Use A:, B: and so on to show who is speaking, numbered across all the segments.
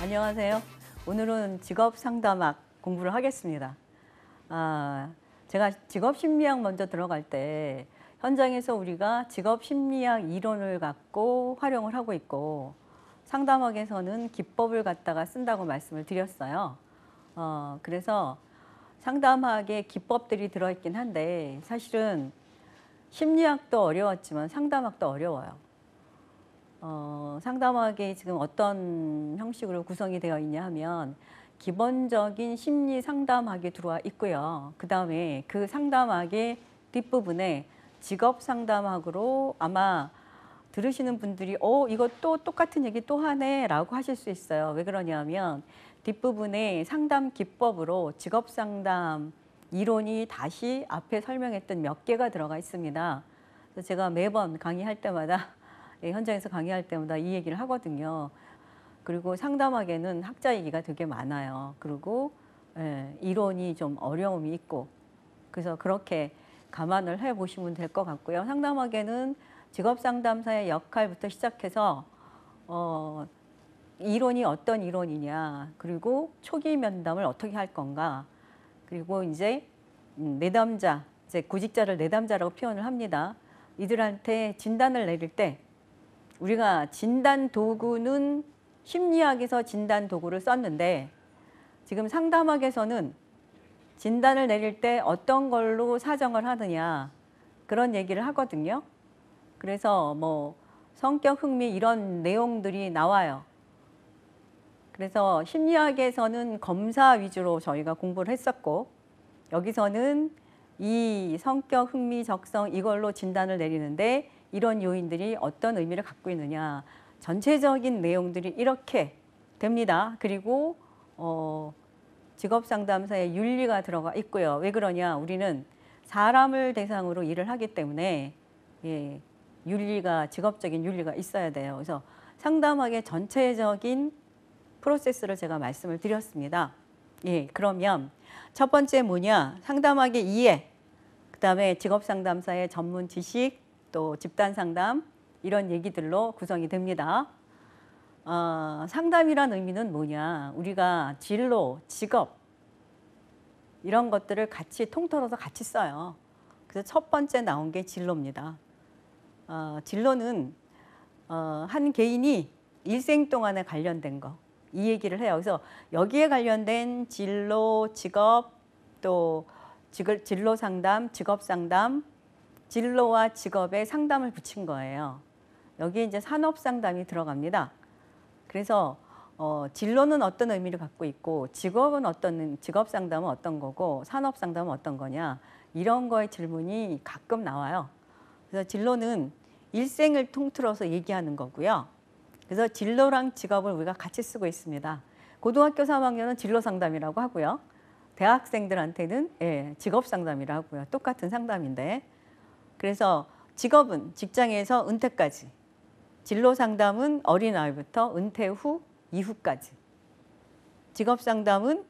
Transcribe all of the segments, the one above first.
A: 안녕하세요. 오늘은 직업상담학 공부를 하겠습니다. 제가 직업심리학 먼저 들어갈 때 현장에서 우리가 직업심리학 이론을 갖고 활용을 하고 있고 상담학에서는 기법을 갖다가 쓴다고 말씀을 드렸어요. 그래서 상담학에 기법들이 들어있긴 한데 사실은 심리학도 어려웠지만 상담학도 어려워요. 상담학이 지금 어떤 형식으로 구성이 되어 있냐 하면 기본적인 심리 상담학이 들어와 있고요. 그 다음에 그 상담학의 뒷부분에 직업 상담학으로 아마 들으시는 분들이 이거 또 똑같은 얘기 또 하네 라고 하실 수 있어요. 왜 그러냐면 뒷부분에 상담 기법으로 직업 상담 이론이 다시 앞에 설명했던 몇 개가 들어가 있습니다. 그래서 제가 매번 강의할 때마다 현장에서 강의할 때마다 이 얘기를 하거든요. 그리고 상담학에는 학자 얘기가 되게 많아요. 그리고 이론이 좀 어려움이 있고 그래서 그렇게 감안을 해보시면 될 것 같고요. 상담학에는 직업상담사의 역할부터 시작해서 이론이 어떤 이론이냐, 그리고 초기 면담을 어떻게 할 건가, 그리고 이제 내담자, 이제 구직자를 내담자라고 표현을 합니다. 이들한테 진단을 내릴 때 우리가 진단 도구는 심리학에서 진단 도구를 썼는데 지금 상담학에서는 진단을 내릴 때 어떤 걸로 사정을 하느냐 그런 얘기를 하거든요. 그래서 뭐 성격 흥미 이런 내용들이 나와요. 그래서 심리학에서는 검사 위주로 저희가 공부를 했었고 여기서는 이 성격 흥미 적성 이걸로 진단을 내리는데 이런 요인들이 어떤 의미를 갖고 있느냐 전체적인 내용들이 이렇게 됩니다. 그리고 직업상담사의 윤리가 들어가 있고요. 왜 그러냐, 우리는 사람을 대상으로 일을 하기 때문에 윤리가, 직업적인 윤리가 있어야 돼요. 그래서 상담학의 전체적인 프로세스를 제가 말씀을 드렸습니다. 그러면 첫 번째 뭐냐, 상담학의 이해, 그 다음에 직업상담사의 전문 지식, 또 집단상담 이런 얘기들로 구성이 됩니다. 상담이란 의미는 뭐냐, 우리가 진로, 직업 이런 것들을 같이 통틀어서 같이 써요. 그래서 첫 번째 나온 게 진로입니다. 진로는 한 개인이 일생 동안에 관련된 거, 이 얘기를 해요. 그래서 여기에 관련된 진로, 직업, 또 진로 상담, 직업 상담, 진로와 직업에 상담을 붙인 거예요. 여기에 이제 산업 상담이 들어갑니다. 그래서 진로는 어떤 의미를 갖고 있고 직업 상담은 어떤 거고 산업 상담은 어떤 거냐, 이런 거의 질문이 가끔 나와요. 그래서 진로는 일생을 통틀어서 얘기하는 거고요. 그래서 진로랑 직업을 우리가 같이 쓰고 있습니다. 고등학교 3학년은 진로 상담이라고 하고요. 대학생들한테는 직업 상담이라고 하고요. 똑같은 상담인데, 그래서 직업은 직장에서 은퇴까지, 진로 상담은 어린아이부터 은퇴 후 이후까지, 직업 상담은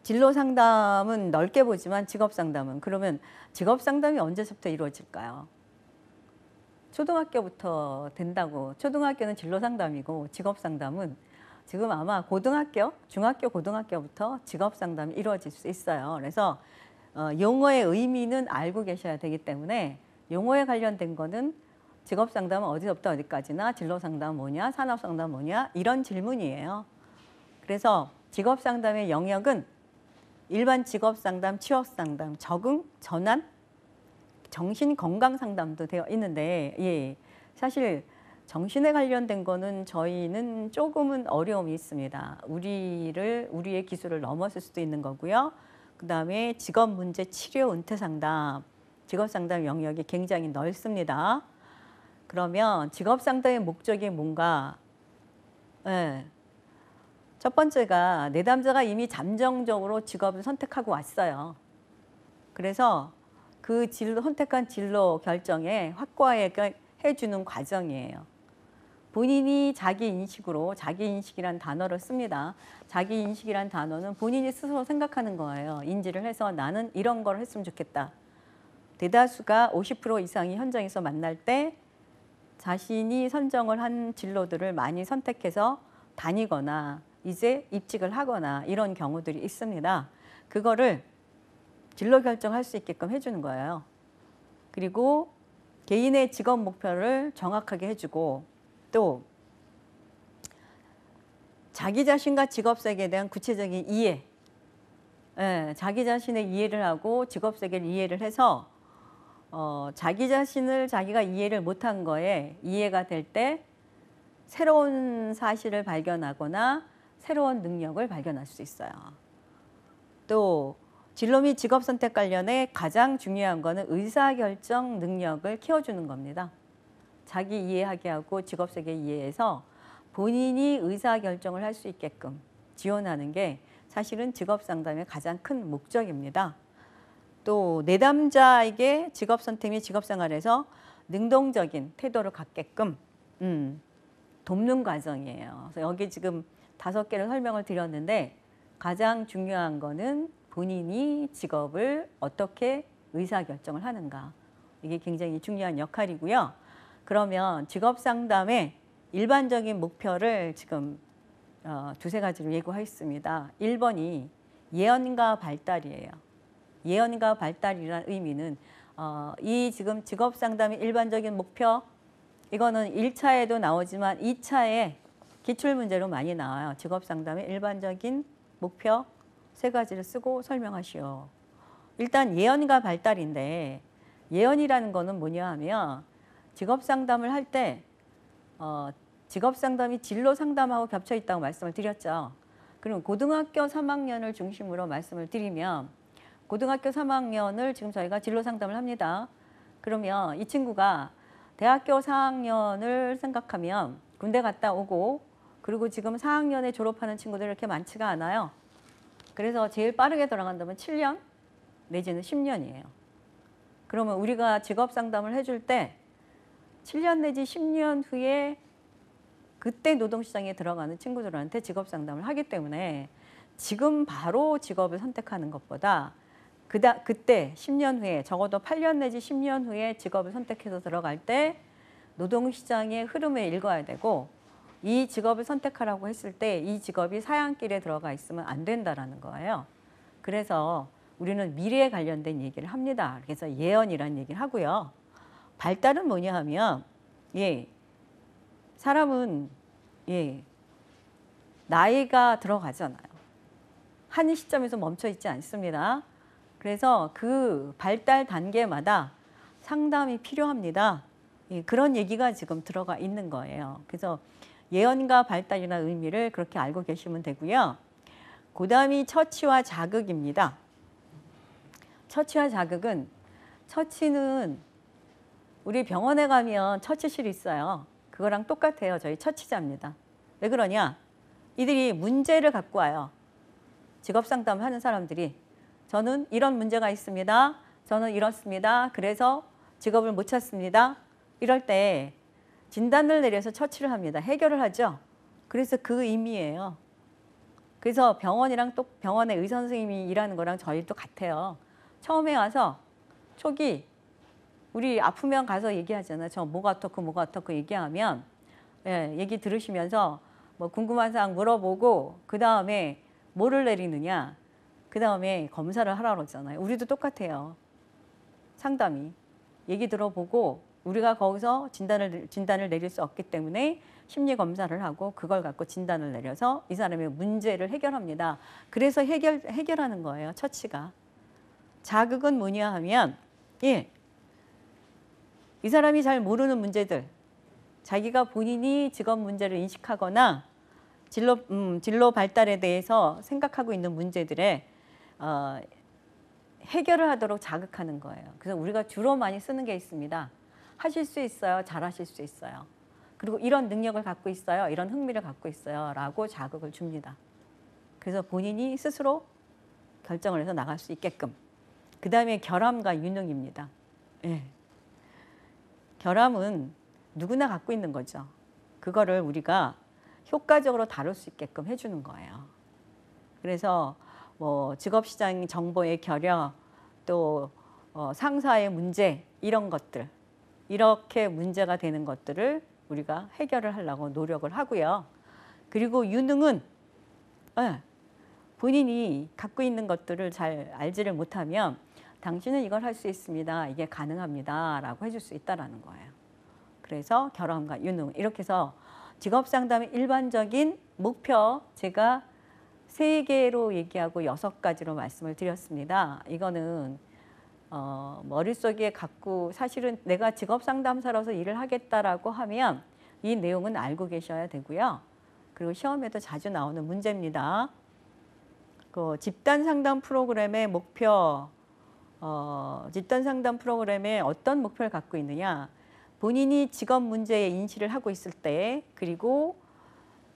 A: 진로 상담은 넓게 보지만 직업 상담은, 그러면 직업 상담이 언제부터 이루어질까요? 초등학교부터 된다고. 초등학교는 진로 상담이고 직업 상담은 지금 아마 고등학교, 중학교, 고등학교부터 직업 상담이 이루어질 수 있어요. 그래서 용어의 의미는 알고 계셔야 되기 때문에 용어에 관련된 거는 직업 상담은 어디서부터 어디까지나, 진로 상담은 뭐냐, 산업 상담은 뭐냐, 이런 질문이에요. 그래서 직업 상담의 영역은 일반 직업 상담, 취업 상담, 적응, 전환, 정신 건강 상담도 되어 있는데, 사실 정신에 관련된 거는 저희는 조금은 어려움이 있습니다. 우리의 기술을 넘었을 수도 있는 거고요. 그 다음에 직업 문제 치료 은퇴 상담, 직업 상담 영역이 굉장히 넓습니다. 그러면 직업 상담의 목적이 뭔가? 첫 번째가 내담자가 이미 잠정적으로 직업을 선택하고 왔어요. 그래서 그 선택한 진로 결정에 확고하게 해주는 과정이에요. 본인이 자기인식이란 단어를 씁니다. 자기인식이란 단어는 본인이 스스로 생각하는 거예요. 인지를 해서 나는 이런 걸 했으면 좋겠다. 대다수가 50% 이상이 현장에서 만날 때 자신이 선정을 한 진로들을 많이 선택해서 다니거나 이제 입직을 하거나 이런 경우들이 있습니다. 그거를 진로 결정할 수 있게끔 해주는 거예요. 그리고 개인의 직업 목표를 정확하게 해주고 또 자기 자신과 직업 세계에 대한 구체적인 이해, 자기 자신의 이해를 하고 직업 세계를 이해를 해서 자기 자신을 자기가 이해를 못한 거에 이해가 될 때 새로운 사실을 발견하거나 새로운 능력을 발견할 수 있어요. 또 진로 및 직업 선택 관련해 가장 중요한 거는 의사결정 능력을 키워주는 겁니다. 자기 이해하게 하고 직업 세계 이해해서 본인이 의사결정을 할 수 있게끔 지원하는 게 사실은 직업 상담의 가장 큰 목적입니다. 또 내담자에게 직업 선택 및 직업 생활에서 능동적인 태도를 갖게끔 돕는 과정이에요. 그래서 여기 지금 5개를 설명을 드렸는데 가장 중요한 거는 본인이 직업을 어떻게 의사결정을 하는가. 이게 굉장히 중요한 역할이고요. 그러면 직업 상담의 일반적인 목표를 지금 2~3가지로 예고하겠습니다. 1번이 예언과 발달이에요. 예언과 발달이라는 의미는 이 지금 직업 상담의 일반적인 목표, 이거는 1차에도 나오지만 2차에 기출문제로 많이 나와요. 직업 상담의 일반적인 목표 3가지를 쓰고 설명하시오. 일단 예언과 발달인데 예언이라는 거는 뭐냐 하면 직업 상담을 할 때 직업 상담이 진로 상담하고 겹쳐 있다고 말씀을 드렸죠. 그럼 고등학교 3학년을 중심으로 말씀을 드리면 고등학교 3학년을 지금 저희가 진로 상담을 합니다. 그러면 이 친구가 대학교 4학년을 생각하면 군대 갔다 오고 그리고 지금 4학년에 졸업하는 친구들이 이렇게 많지가 않아요. 그래서 제일 빠르게 돌아간다면 7년 내지는 10년이에요. 그러면 우리가 직업 상담을 해줄 때 7년 내지 10년 후에 그때 노동시장에 들어가는 친구들한테 직업 상담을 하기 때문에 지금 바로 직업을 선택하는 것보다 그때 10년 후에 적어도 8년 내지 10년 후에 직업을 선택해서 들어갈 때 노동시장의 흐름을 읽어야 되고 이 직업을 선택하라고 했을 때 이 직업이 사양길에 들어가 있으면 안 된다라는 거예요. 그래서 우리는 미래에 관련된 얘기를 합니다. 그래서 예언이라는 얘기를 하고요. 발달은 뭐냐 하면 사람은 나이가 들어가잖아요. 한 시점에서 멈춰 있지 않습니다. 그래서 그 발달 단계마다 상담이 필요합니다. 그런 얘기가 지금 들어가 있는 거예요. 그래서 예언과 발달이라는 의미를 그렇게 알고 계시면 되고요. 그 다음이 처치와 자극입니다. 처치와 자극은 처치는 우리 병원에 가면 처치실이 있어요. 그거랑 똑같아요. 저희 처치자입니다. 왜 그러냐? 이들이 문제를 갖고 와요. 직업상담을 하는 사람들이 저는 이런 문제가 있습니다. 저는 이렇습니다. 그래서 직업을 못 찾습니다. 이럴 때 진단을 내려서 처치를 합니다. 해결을 하죠. 그래서 그 의미예요. 그래서 병원이랑 또 병원의 의사 선생님이 일하는 거랑 저희도 같아요. 처음에 와서 초기 우리 아프면 가서 얘기하잖아요. 저 뭐가 어떻고 얘기하면 얘기 들으시면서 뭐 궁금한 사항 물어보고 그 다음에 뭐를 내리느냐. 그 다음에 검사를 하라고 그러잖아요. 우리도 똑같아요. 상담이. 얘기 들어보고 우리가 거기서 진단을 내릴 수 없기 때문에 심리검사를 하고 그걸 갖고 진단을 내려서 이 사람의 문제를 해결합니다. 그래서 해결하는 거예요. 처치가. 자극은 뭐냐 하면 이 사람이 잘 모르는 문제들, 자기가 본인이 직업 문제를 인식하거나 진로 발달에 대해서 생각하고 있는 문제들에 해결을 하도록 자극하는 거예요. 그래서 우리가 주로 많이 쓰는 게 있습니다. 하실 수 있어요. 잘하실 수 있어요. 그리고 이런 능력을 갖고 있어요. 이런 흥미를 갖고 있어요. 라고 자극을 줍니다. 그래서 본인이 스스로 결정을 해서 나갈 수 있게끔. 그 다음에 결함과 유능입니다. 결함은 누구나 갖고 있는 거죠. 그거를 우리가 효과적으로 다룰 수 있게끔 해주는 거예요. 그래서 뭐 직업시장 정보의 결여, 또 상사의 문제 이런 것들, 이렇게 문제가 되는 것들을 우리가 해결을 하려고 노력을 하고요. 그리고 유능은 예, 본인이 갖고 있는 것들을 잘 알지를 못하면 당신은 이걸 할 수 있습니다. 이게 가능합니다. 라고 해줄 수 있다는 거예요. 그래서 결함과 유능 이렇게 해서 직업상담의 일반적인 목표 제가 3개로 얘기하고 6가지로 말씀을 드렸습니다. 이거는 머릿속에 갖고 사실은 내가 직업상담사로서 일을 하겠다라고 하면 이 내용은 알고 계셔야 되고요. 그리고 시험에도 자주 나오는 문제입니다. 그 집단상담 프로그램의 목표, 집단상담 프로그램에 어떤 목표를 갖고 있느냐. 본인이 직업 문제에 인식을 하고 있을 때 그리고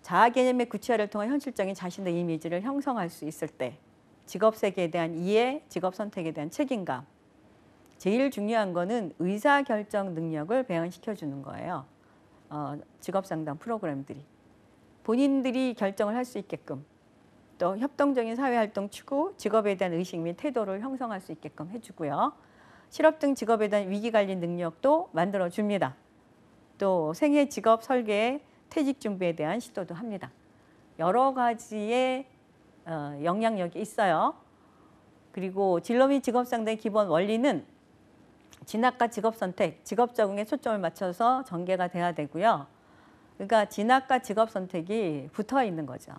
A: 자아 개념의 구체화를 통한 현실적인 자신의 이미지를 형성할 수 있을 때 직업 세계에 대한 이해, 직업 선택에 대한 책임감. 제일 중요한 거는 의사결정 능력을 배양시켜 주는 거예요. 직업상담 프로그램들이. 본인들이 결정을 할 수 있게끔 또 협동적인 사회활동 추구, 직업에 대한 의식 및 태도를 형성할 수 있게끔 해주고요. 실업 등 직업에 대한 위기관리 능력도 만들어줍니다. 또 생애 직업 설계, 퇴직 준비에 대한 시도도 합니다. 여러 가지의 영향력이 있어요. 그리고 진로 및 직업상담의 기본 원리는 진학과 직업선택, 직업 적응에 초점을 맞춰서 전개가 돼야 되고요. 그러니까 진학과 직업선택이 붙어 있는 거죠.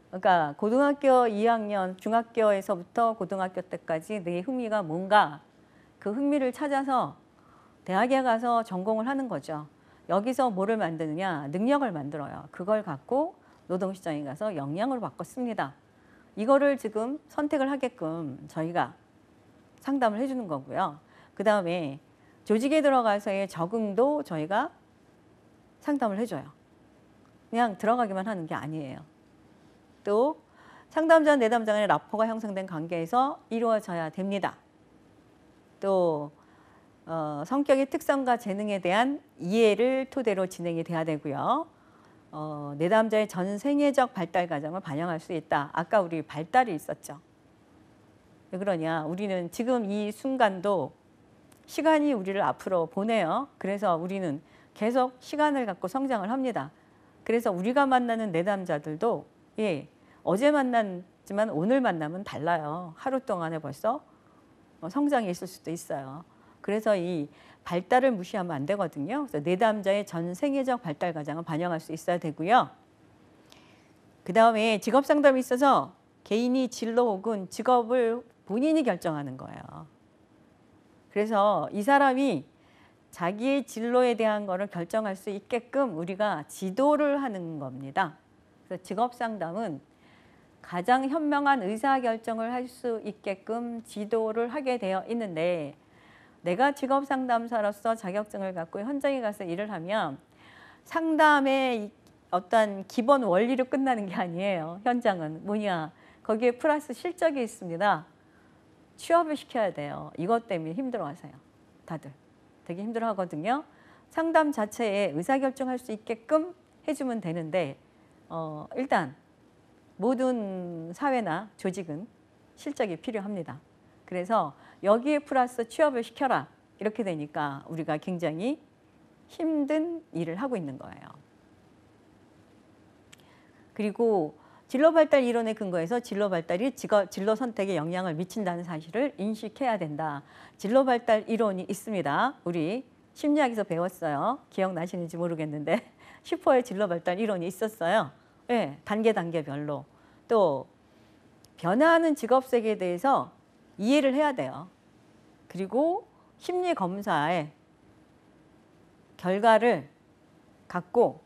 A: 그러니까 고등학교 2학년, 중학교에서부터 고등학교 때까지 내 흥미가 뭔가 그 흥미를 찾아서 대학에 가서 전공을 하는 거죠. 여기서 뭐를 만드느냐? 능력을 만들어요. 그걸 갖고 노동시장에 가서 역량으로 바꿨습니다. 이거를 지금 선택을 하게끔 저희가 상담을 해주는 거고요. 그 다음에 조직에 들어가서의 적응도 저희가 상담을 해줘요. 그냥 들어가기만 하는 게 아니에요. 또 상담자, 내담자 간의 라포가 형성된 관계에서 이루어져야 됩니다. 또 성격의 특성과 재능에 대한 이해를 토대로 진행이 돼야 되고요. 내담자의 전 생애적 발달 과정을 반영할 수 있다. 아까 우리 발달이 있었죠. 왜 그러냐? 우리는 지금 이 순간도 시간이 우리를 앞으로 보내요. 그래서 우리는 계속 시간을 갖고 성장을 합니다. 그래서 우리가 만나는 내담자들도 어제 만났지만 오늘 만나면 달라요. 하루 동안에 벌써 성장이 있을 수도 있어요. 그래서 이 발달을 무시하면 안 되거든요. 그래서 내담자의 전 생애적 발달 과정을 반영할 수 있어야 되고요. 그 다음에 직업 상담에 있어서 개인이 진로 혹은 직업을 본인이 결정하는 거예요. 그래서 이 사람이 자기의 진로에 대한 거를 결정할 수 있게끔 우리가 지도를 하는 겁니다. 그래서 직업 상담은 가장 현명한 의사결정을 할 수 있게끔 지도를 하게 되어 있는데 내가 직업 상담사로서 자격증을 갖고 현장에 가서 일을 하면 상담의 어떤 기본 원리로 끝나는 게 아니에요. 현장은 뭐냐? 거기에 플러스 실적이 있습니다. 취업을 시켜야 돼요. 이것 때문에 힘들어하세요. 다들. 되게 힘들어하거든요. 상담 자체에 의사결정할 수 있게끔 해주면 되는데 일단 모든 사회나 조직은 실적이 필요합니다. 그래서 여기에 플러스 취업을 시켜라. 이렇게 되니까 우리가 굉장히 힘든 일을 하고 있는 거예요. 그리고 진로 발달 이론에 근거해서 진로 발달이 진로 선택에 영향을 미친다는 사실을 인식해야 된다. 진로 발달 이론이 있습니다. 우리 심리학에서 배웠어요. 기억나시는지 모르겠는데 슈퍼의 진로 발달 이론이 있었어요. 네, 단계별로. 또 변화하는 직업 세계에 대해서 이해를 해야 돼요. 그리고 심리 검사의 결과를 갖고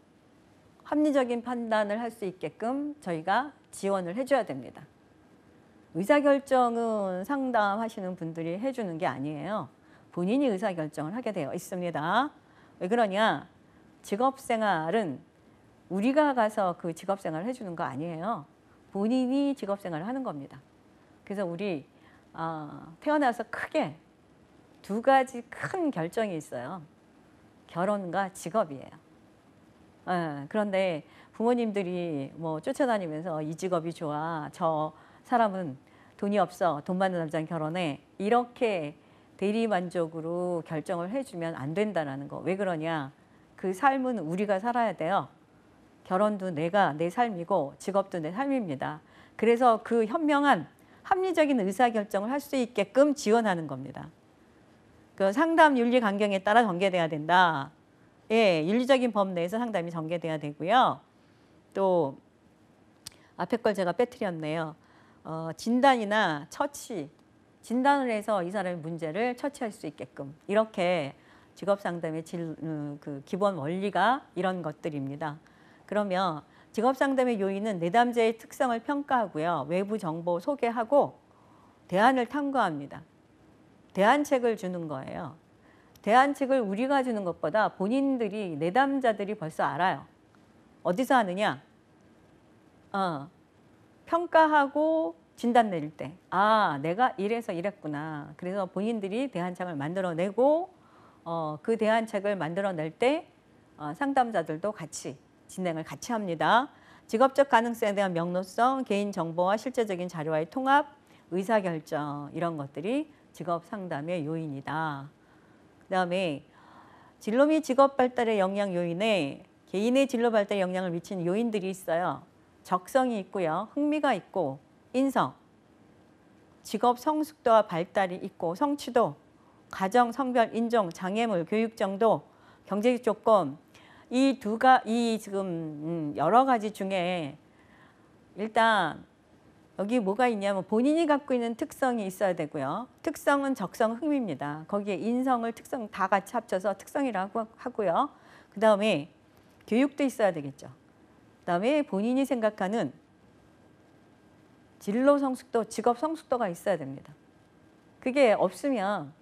A: 합리적인 판단을 할 수 있게끔 저희가 지원을 해줘야 됩니다. 의사결정은 상담하시는 분들이 해주는 게 아니에요. 본인이 의사결정을 하게 되어 있습니다. 왜 그러냐? 직업생활은 우리가 가서 그 직업생활을 해주는 거 아니에요. 본인이 직업생활을 하는 겁니다. 그래서 우리 태어나서 크게 2가지 큰 결정이 있어요. 결혼과 직업이에요. 그런데 부모님들이 뭐 쫓아다니면서 이 직업이 좋아, 저 사람은 돈이 없어, 돈 많은 남자랑 결혼해, 이렇게 대리만족으로 결정을 해주면 안 된다는 거. 왜 그러냐? 그 삶은 우리가 살아야 돼요. 결혼도 내 삶이고 직업도 내 삶입니다. 그래서 그 현명한 합리적인 의사결정을 할 수 있게끔 지원하는 겁니다. 그 상담 윤리 강경에 따라 전개돼야 된다. 예, 윤리적인 법 내에서 상담이 전개돼야 되고요. 또 앞에 걸 제가 빼뜨렸네요. 진단이나 처치, 진단을 해서 이 사람의 문제를 처치할 수 있게끔 이렇게 직업상담의 그 기본 원리가 이런 것들입니다. 그러면 직업상담의 요인은 내담자의 특성을 평가하고요. 외부 정보 소개하고 대안을 탐구합니다. 대안책을 주는 거예요. 대안책을 우리가 주는 것보다 본인들이 내담자들이 벌써 알아요. 어디서 하느냐? 평가하고 진단 내릴 때 내가 이래서 이랬구나. 그래서 본인들이 대안책을 만들어내고 그 대안책을 만들어낼 때 상담자들도 같이 진행을 같이 합니다. 직업적 가능성에 대한 명료성, 개인정보와 실제적인 자료와의 통합, 의사결정 이런 것들이 직업 상담의 요인이다. 그다음에 진로 및 직업 발달의 영향 요인에 개인의 진로 발달에 영향을 미치는 요인들이 있어요. 적성이 있고요. 흥미가 있고 인성, 직업 성숙도와 발달이 있고 성취도, 가정, 성별, 인종, 장애물, 교육 정도, 경제적 조건 이 지금 여러 가지 중에 일단 여기 뭐가 있냐면 본인이 갖고 있는 특성이 있어야 되고요. 특성은 적성, 흥미입니다. 거기에 인성을 특성 다 같이 합쳐서 특성이라고 하고요. 그 다음에 교육도 있어야 되겠죠. 그 다음에 본인이 생각하는 진로 성숙도, 직업 성숙도가 있어야 됩니다. 그게 없으면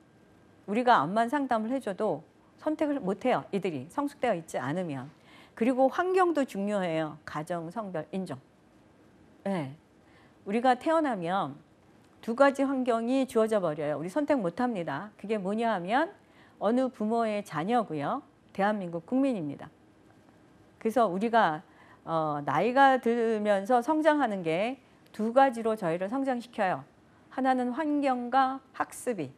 A: 우리가 암만 상담을 해줘도 선택을 못해요. 이들이 성숙되어 있지 않으면. 그리고 환경도 중요해요. 가정, 성별, 인종. 네. 우리가 태어나면 두 가지 환경이 주어져 버려요. 우리 선택 못합니다. 그게 뭐냐 하면 어느 부모의 자녀고요. 대한민국 국민입니다. 그래서 우리가 나이가 들면서 성장하는 게 두 가지로 저희를 성장시켜요. 하나는 환경과 학습이.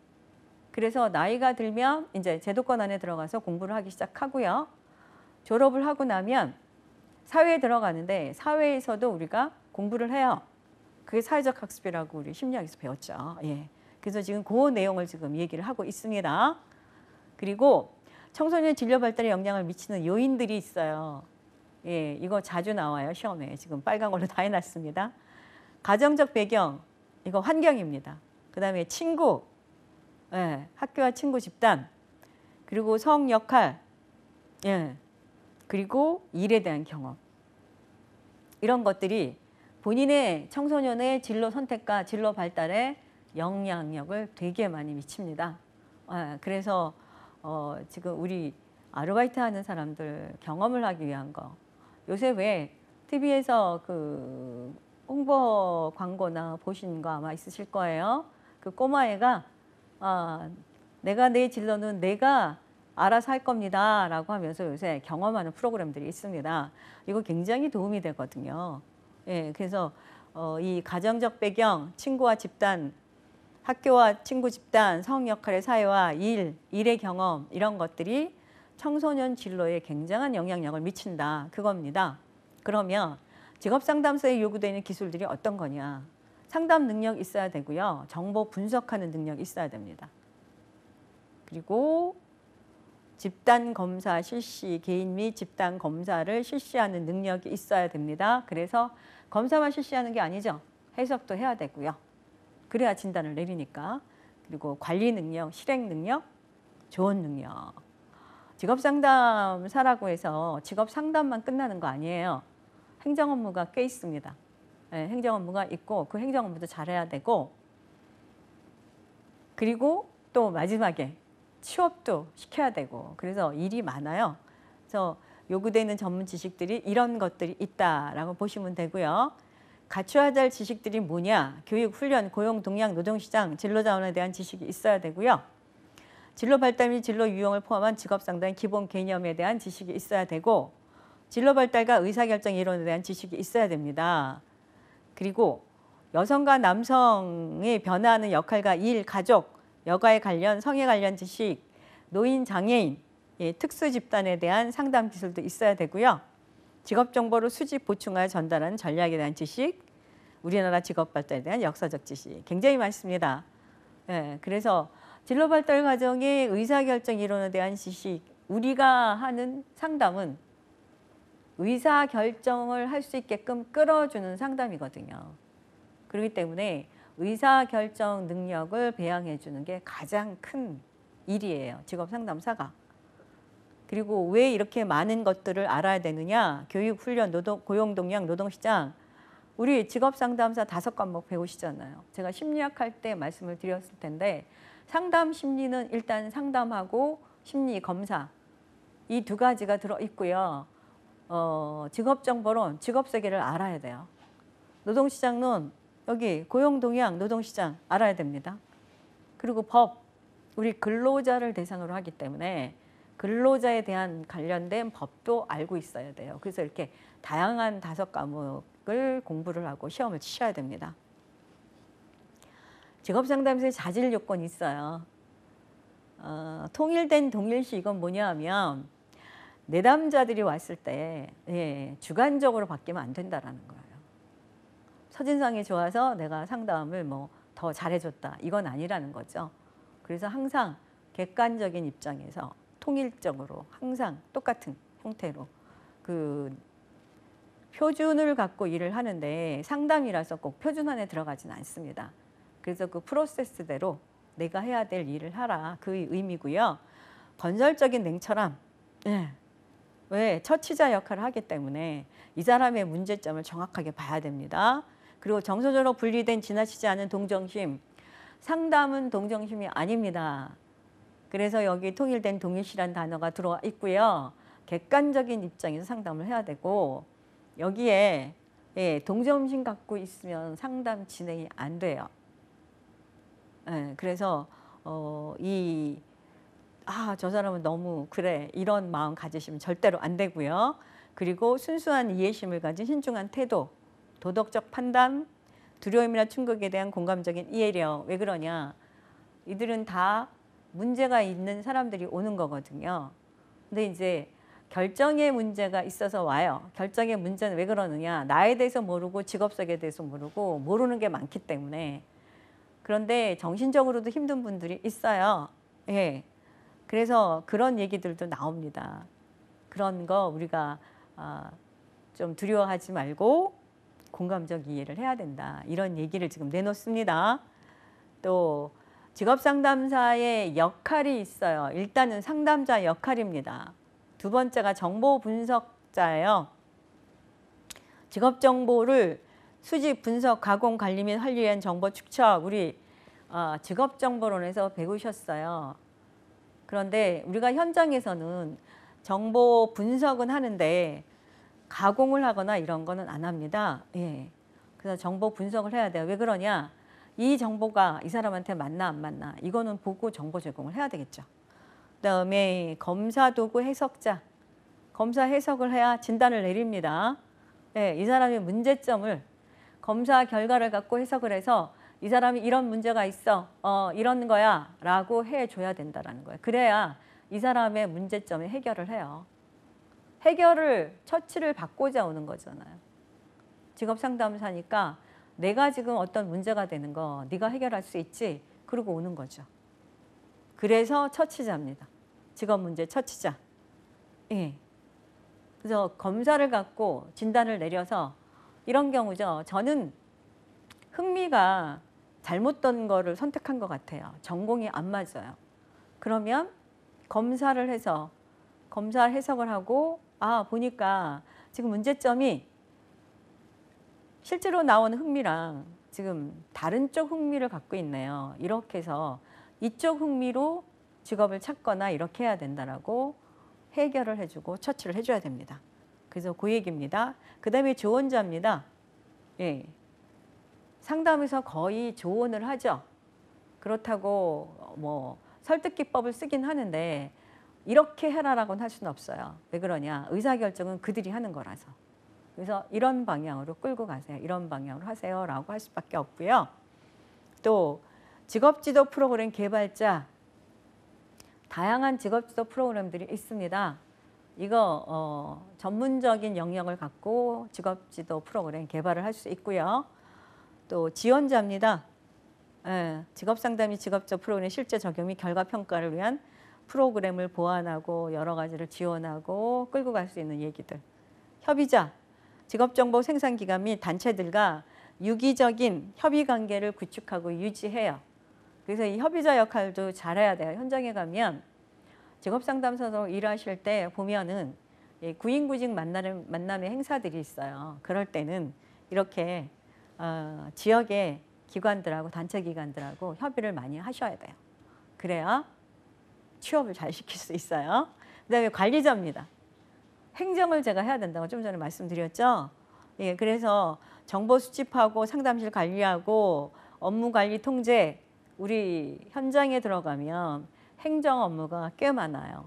A: 그래서 나이가 들면 이제 제도권 안에 들어가서 공부를 하기 시작하고요. 졸업을 하고 나면 사회에 들어가는데 사회에서도 우리가 공부를 해요. 그게 사회적 학습이라고 우리 심리학에서 배웠죠. 예. 그래서 지금 그 내용을 지금 얘기를 하고 있습니다. 그리고 청소년 진로 발달에 영향을 미치는 요인들이 있어요. 예, 이거 자주 나와요. 시험에. 지금 빨간 걸로 다 해놨습니다. 가정적 배경, 이거 환경입니다. 그 다음에 친구, 예, 학교와 친구 집단, 그리고 성 역할, 예, 그리고 일에 대한 경험. 이런 것들이 본인의 청소년의 진로 선택과 진로 발달에 영향력을 되게 많이 미칩니다. 그래서 지금 우리 아르바이트 하는 사람들 경험을 하기 위한 거. 요새 왜 TV에서 그 홍보 광고나 보신 거 아마 있으실 거예요. 그 꼬마애가 내가 내 진로는 내가 알아서 할 겁니다 라고 하면서 요새 경험하는 프로그램들이 있습니다. 이거 굉장히 도움이 되거든요. 예, 그래서 이 가정적 배경, 친구와 집단, 학교와 친구 집단, 성 역할의 사회와 일의 경험 이런 것들이 청소년 진로에 굉장한 영향력을 미친다. 그겁니다. 그러면 직업상담소에 요구되는 기술들이 어떤 거냐. 상담 능력 있어야 되고요. 정보 분석하는 능력 있어야 됩니다. 그리고 집단 검사 실시, 개인 및 집단 검사를 실시하는 능력이 있어야 됩니다. 그래서 검사만 실시하는 게 아니죠. 해석도 해야 되고요. 그래야 진단을 내리니까. 그리고 관리 능력, 실행 능력, 조언 능력. 직업상담사라고 해서 직업상담만 끝나는 거 아니에요. 행정 업무가 꽤 있습니다. 네, 행정 업무가 있고 그 행정 업무도 잘해야 되고 그리고 또 마지막에 취업도 시켜야 되고 그래서 일이 많아요. 그래서 요구되는 전문 지식들이 이런 것들이 있다라고 보시면 되고요. 갖춰야 할 지식들이 뭐냐. 교육, 훈련, 고용, 동향, 노동시장, 진로자원에 대한 지식이 있어야 되고요. 진로 발달 및 진로 유형을 포함한 직업상담의 기본 개념에 대한 지식이 있어야 되고 진로 발달과 의사결정 이론에 대한 지식이 있어야 됩니다. 그리고 여성과 남성의 변화하는 역할과 일, 가족, 여가에 관련, 성에 관련 지식, 노인, 장애인, 특수 집단에 대한 상담 기술도 있어야 되고요. 직업 정보를 수집 보충하여 전달하는 전략에 대한 지식, 우리나라 직업 발달에 대한 역사적 지식 굉장히 많습니다. 예, 그래서 진로 발달 과정의 의사결정 이론에 대한 지식, 우리가 하는 상담은 의사결정을 할 수 있게끔 끌어주는 상담이거든요. 그렇기 때문에 의사결정 능력을 배양해 주는 게 가장 큰 일이에요. 직업 상담사가. 그리고 왜 이렇게 많은 것들을 알아야 되느냐? 교육, 훈련, 노동, 고용 동향, 노동시장. 우리 직업 상담사 5과목 배우시잖아요. 제가 심리학 할 때 말씀을 드렸을 텐데 상담 심리는 일단 상담하고 심리 검사 이 2가지가 들어 있고요. 직업정보론 직업 세계를 알아야 돼요. 노동시장론 여기 고용 동향, 노동시장 알아야 됩니다. 그리고 법, 우리 근로자를 대상으로 하기 때문에 근로자에 대한 관련된 법도 알고 있어야 돼요. 그래서 이렇게 다양한 5과목을 공부를 하고 시험을 치셔야 됩니다. 직업상담소에 자질 요건이 있어요. 통일된 동일시 이건 뭐냐 하면 내담자들이 왔을 때 주관적으로 바뀌면 안 된다라는 거예요. 첫인상이 좋아서 내가 상담을 뭐 더 잘해줬다 이건 아니라는 거죠. 그래서 항상 객관적인 입장에서 통일적으로 항상 똑같은 형태로 그 표준을 갖고 일을 하는데 상담이라서 꼭 표준 안에 들어가지는 않습니다. 그래서 그 프로세스대로 내가 해야 될 일을 하라 그 의미고요. 건설적인 냉철함. 왜? 처치자 역할을 하기 때문에 이 사람의 문제점을 정확하게 봐야 됩니다. 그리고 정서적으로 분리된 지나치지 않은 동정심. 상담은 동정심이 아닙니다. 그래서 여기 통일된 동일시란 단어가 들어와 있고요. 객관적인 입장에서 상담을 해야 되고 여기에 동정심 갖고 있으면 상담 진행이 안 돼요. 그래서 저 사람은 너무 그래 이런 마음 가지시면 절대로 안 되고요. 그리고 순수한 이해심을 가진 신중한 태도, 도덕적 판단, 두려움이나 충격에 대한 공감적인 이해력. 왜 그러냐? 이들은 다 문제가 있는 사람들이 오는 거거든요. 근데 이제 결정의 문제가 있어서 와요. 결정의 문제는 왜 그러느냐? 나에 대해서 모르고 직업색에 대해서 모르고 모르는 게 많기 때문에. 그런데 정신적으로도 힘든 분들이 있어요. 그래서 그런 얘기들도 나옵니다. 그런 거 우리가 좀 두려워하지 말고 공감적 이해를 해야 된다. 이런 얘기를 지금 내놓습니다. 또 직업상담사의 역할이 있어요. 일단은 상담자 역할입니다. 2번째가 정보 분석자예요. 직업정보를 수집, 분석, 가공, 관리 및 활용에 위한 정보 축적. 우리 직업정보론에서 배우셨어요. 그런데 우리가 현장에서는 정보 분석은 하는데 가공을 하거나 이런 거는 안 합니다. 그래서 정보 분석을 해야 돼요. 왜 그러냐? 이 정보가 이 사람한테 맞나 안 맞나 이거는 보고 정보 제공을 해야 되겠죠. 그다음에 검사 도구 해석자. 검사 해석을 해야 진단을 내립니다. 이 사람의 문제점을 검사 결과를 갖고 해석을 해서 이 사람이 이런 문제가 있어. 이런 거야 라고 해줘야 된다는 거예요. 그래야 이 사람의 문제점을 해결을 해요. 해결을 처치를 받고자 오는 거잖아요. 직업상담사니까 내가 지금 어떤 문제가 되는 거 네가 해결할 수 있지? 그러고 오는 거죠. 그래서 처치자입니다. 직업문제 처치자. 그래서 검사를 갖고 진단을 내려서 이런 경우죠. 저는 흥미가 잘못된 거를 선택한 것 같아요. 전공이 안 맞아요. 그러면 검사를 해서 검사 해석을 하고 보니까 지금 문제점이 실제로 나온 흥미랑 지금 다른 쪽 흥미를 갖고 있네요. 이렇게 해서 이쪽 흥미로 직업을 찾거나 이렇게 해야 된다라고 해결을 해주고 처치를 해줘야 됩니다. 그래서 그 얘기입니다. 그 다음에 조언자입니다. 상담에서 거의 조언을 하죠. 그렇다고 뭐 설득 기법을 쓰긴 하는데 이렇게 해라라고는 할 수는 없어요. 왜 그러냐? 의사결정은 그들이 하는 거라서. 그래서 이런 방향으로 끌고 가세요. 이런 방향으로 하세요. 라고 할 수밖에 없고요. 또 직업지도 프로그램 개발자. 다양한 직업지도 프로그램들이 있습니다. 이거 전문적인 영역을 갖고 직업지도 프로그램 개발을 할 수 있고요. 또 지원자입니다. 예, 직업상담이 직업적 프로그램 실제 적용 및 결과 평가를 위한 프로그램을 보완하고 여러 가지를 지원하고 끌고 갈 수 있는 얘기들. 협의자, 직업정보 생산기관 및 단체들과 유기적인 협의관계를 구축하고 유지해요. 그래서 이 협의자 역할도 잘해야 돼요. 현장에 가면 직업상담사로 일하실 때 보면은 구인구직 만남의 행사들이 있어요. 그럴 때는 이렇게 지역의 기관들하고 단체 기관들하고 협의를 많이 하셔야 돼요. 그래야 취업을 잘 시킬 수 있어요. 그다음에 관리자입니다. 행정을 제가 해야 된다고 좀 전에 말씀드렸죠. 예, 그래서 정보 수집하고 상담실 관리하고 업무 관리 통제, 우리 현장에 들어가면 행정 업무가 꽤 많아요.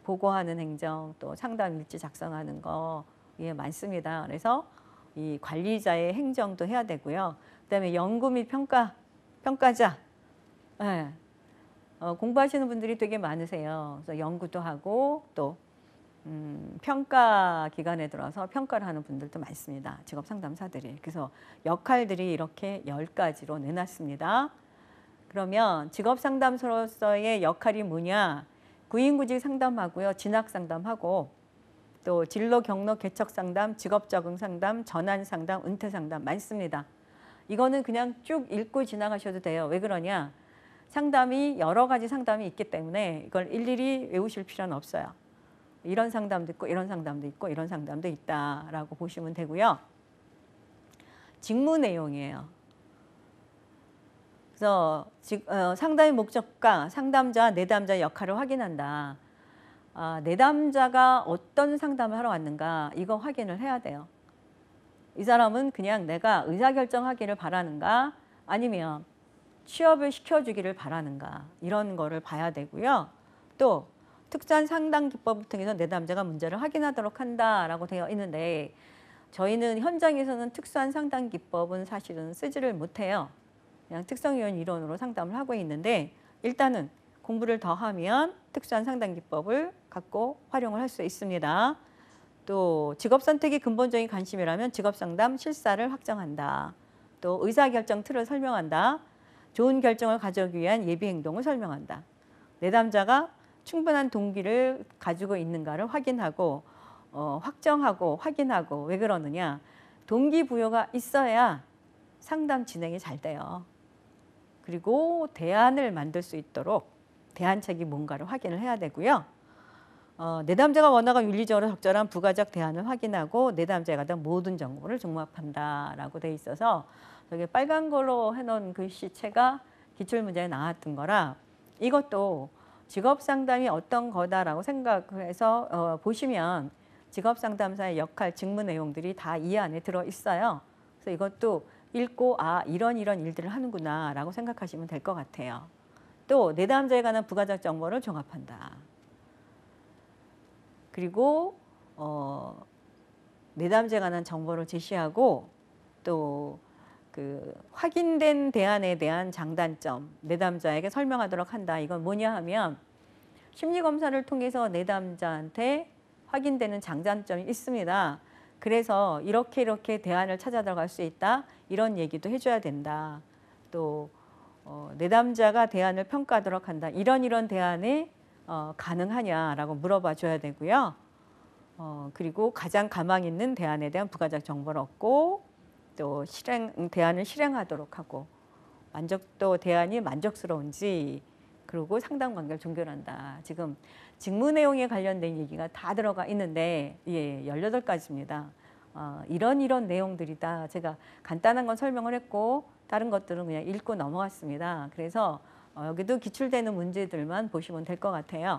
A: 보고하는 행정, 또 상담 일지 작성하는 거, 예, 많습니다. 그래서 이 관리자의 행정도 해야 되고요. 그다음에 연구 및 평가자. 예, 공부하시는 분들이 되게 많으세요. 그래서 연구도 하고 또 평가 기관에 들어서 평가를 하는 분들도 많습니다. 직업 상담사들이. 그래서 역할들이 이렇게 10가지로 내놨습니다. 그러면 직업 상담사로서의 역할이 뭐냐? 구인구직 상담하고요. 진학 상담하고 또 진로 경로 개척 상담, 직업 적응 상담, 전환 상담, 은퇴 상담 많습니다. 이거는 그냥 쭉 읽고 지나가셔도 돼요. 왜 그러냐? 상담이 여러 가지 상담이 있기 때문에 이걸 일일이 외우실 필요는 없어요. 이런 상담도 있고 이런 상담도 있고 이런 상담도 있다라고 보시면 되고요. 직무 내용이에요. 그래서 상담의 목적과 상담자, 내담자의 역할을 확인한다. 내담자가 어떤 상담을 하러 왔는가 이거 확인을 해야 돼요. 이 사람은 그냥 내가 의사결정하기를 바라는가 아니면 취업을 시켜주기를 바라는가 이런 거를 봐야 되고요. 또 특수한 상담 기법을 통해서 내담자가 문제를 확인하도록 한다라고 되어 있는데 저희는 현장에서는 특수한 상담 기법은 사실은 쓰지를 못해요. 그냥 특성이원 이론으로 상담을 하고 있는데 일단은 공부를 더 하면 특수한 상담 기법을 갖고 활용을 할 수 있습니다. 또 직업선택이 근본적인 관심이라면 직업상담 실사를 확정한다. 또 의사결정 틀을 설명한다. 좋은 결정을 가져오기 위한 예비행동을 설명한다. 내담자가 충분한 동기를 가지고 있는가를 확인하고 확정하고 확인하고 왜 그러느냐. 동기부여가 있어야 상담 진행이 잘 돼요. 그리고 대안을 만들 수 있도록 대안책이 뭔가를 확인을 해야 되고요. 내담자가 원하고 윤리적으로 적절한 부가적 대안을 확인하고 내담자에 관한 모든 정보를 종합한다라고 돼 있어서 저기 빨간 걸로 해놓은 글씨체가 기출문제에 나왔던 거라 이것도 직업상담이 어떤 거다라고 생각해서 보시면 직업상담사의 역할, 직무 내용들이 다 이 안에 들어있어요. 그래서 이것도 읽고 이런 일들을 하는구나 라고 생각하시면 될 것 같아요. 또 내담자에 관한 부가적 정보를 종합한다. 그리고 내담자에 관한 정보를 제시하고 또 그 확인된 대안에 대한 장단점 내담자에게 설명하도록 한다. 이건 뭐냐 하면 심리검사를 통해서 내담자한테 확인되는 장단점이 있습니다. 그래서 이렇게 대안을 찾아 들어갈 수 있다. 이런 얘기도 해줘야 된다. 또 내담자가 대안을 평가하도록 한다. 이런 대안이 가능하냐라고 물어봐 줘야 되고요. 그리고 가장 가망 있는 대안에 대한 부가적 정보를 얻고 또 대안을 실행하도록 하고 만족도 대안이 만족스러운지 그리고 상담 관계를 종결한다. 지금 직무 내용에 관련된 얘기가 다 들어가 있는데 18가지입니다. 이런 내용들이다. 제가 간단한 건 설명을 했고 다른 것들은 그냥 읽고 넘어갔습니다. 그래서 여기도 기출되는 문제들만 보시면 될 것 같아요.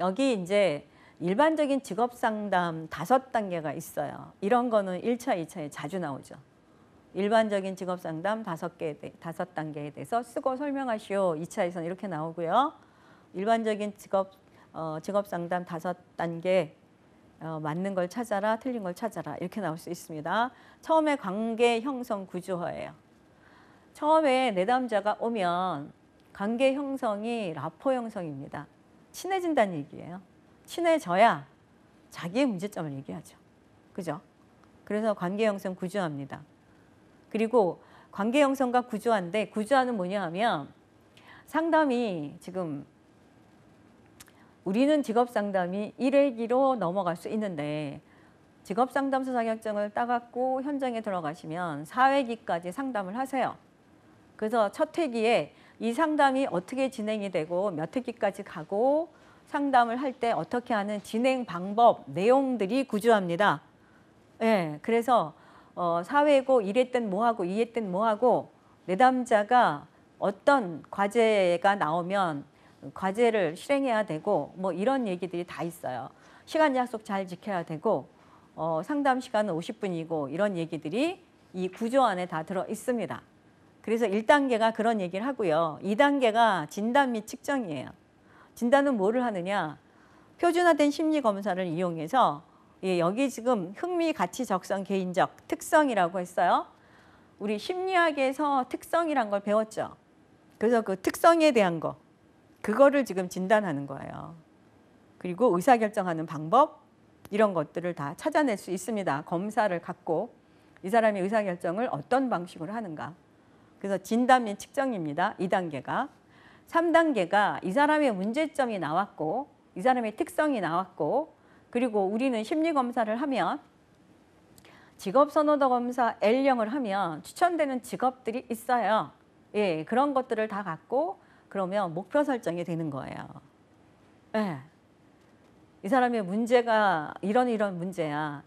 A: 여기 이제 일반적인 직업상담 5단계가 있어요. 이런 거는 1차, 2차에 자주 나오죠. 일반적인 직업상담 5단계에 대해서 쓰고 설명하시오. 2차에서는 이렇게 나오고요. 일반적인 직업상담 5단계 맞는 걸 찾아라, 틀린 걸 찾아라 이렇게 나올 수 있습니다. 처음에 관계 형성 구조화예요. 처음에 내담자가 오면 관계 형성이 라포 형성입니다. 친해진다는 얘기예요. 친해져야 자기의 문제점을 얘기하죠. 그죠? 그래서 관계 형성 구조화입니다. 그리고 관계 형성과 구조화인데 구조화는 뭐냐 하면 상담이 지금 우리는 직업 상담이 1회기로 넘어갈 수 있는데 직업 상담사 자격증을 따갖고 현장에 들어가시면 4회기까지 상담을 하세요. 그래서 첫 회기에 이 상담이 어떻게 진행이 되고 몇 회기까지 가고 상담을 할 때 어떻게 하는 진행 방법, 내용들이 구조화입니다. 예, 그래서 4회고 1회 땐 뭐하고 2회 땐 뭐하고 내담자가 어떤 과제가 나오면 과제를 실행해야 되고 뭐 이런 얘기들이 다 있어요. 시간 약속 잘 지켜야 되고 상담 시간은 50분이고 이런 얘기들이 이 구조 안에 다 들어 있습니다. 그래서 1단계가 그런 얘기를 하고요. 2단계가 진단 및 측정이에요. 진단은 뭐를 하느냐? 표준화된 심리검사를 이용해서 여기 지금 흥미, 가치, 적성, 개인적, 특성이라고 했어요. 우리 심리학에서 특성이란 걸 배웠죠. 그래서 그 특성에 대한 거, 그거를 지금 진단하는 거예요. 그리고 의사결정하는 방법, 이런 것들을 다 찾아낼 수 있습니다. 검사를 갖고 이 사람의 의사결정을 어떤 방식으로 하는가. 그래서 진단 및 측정입니다. 2단계가. 3단계가 이 사람의 문제점이 나왔고 이 사람의 특성이 나왔고 그리고 우리는 심리검사를 하면 직업선호도 검사 L형을 하면 추천되는 직업들이 있어요. 예, 그런 것들을 다 갖고 그러면 목표 설정이 되는 거예요. 예. 이 사람의 문제가 이런 문제야.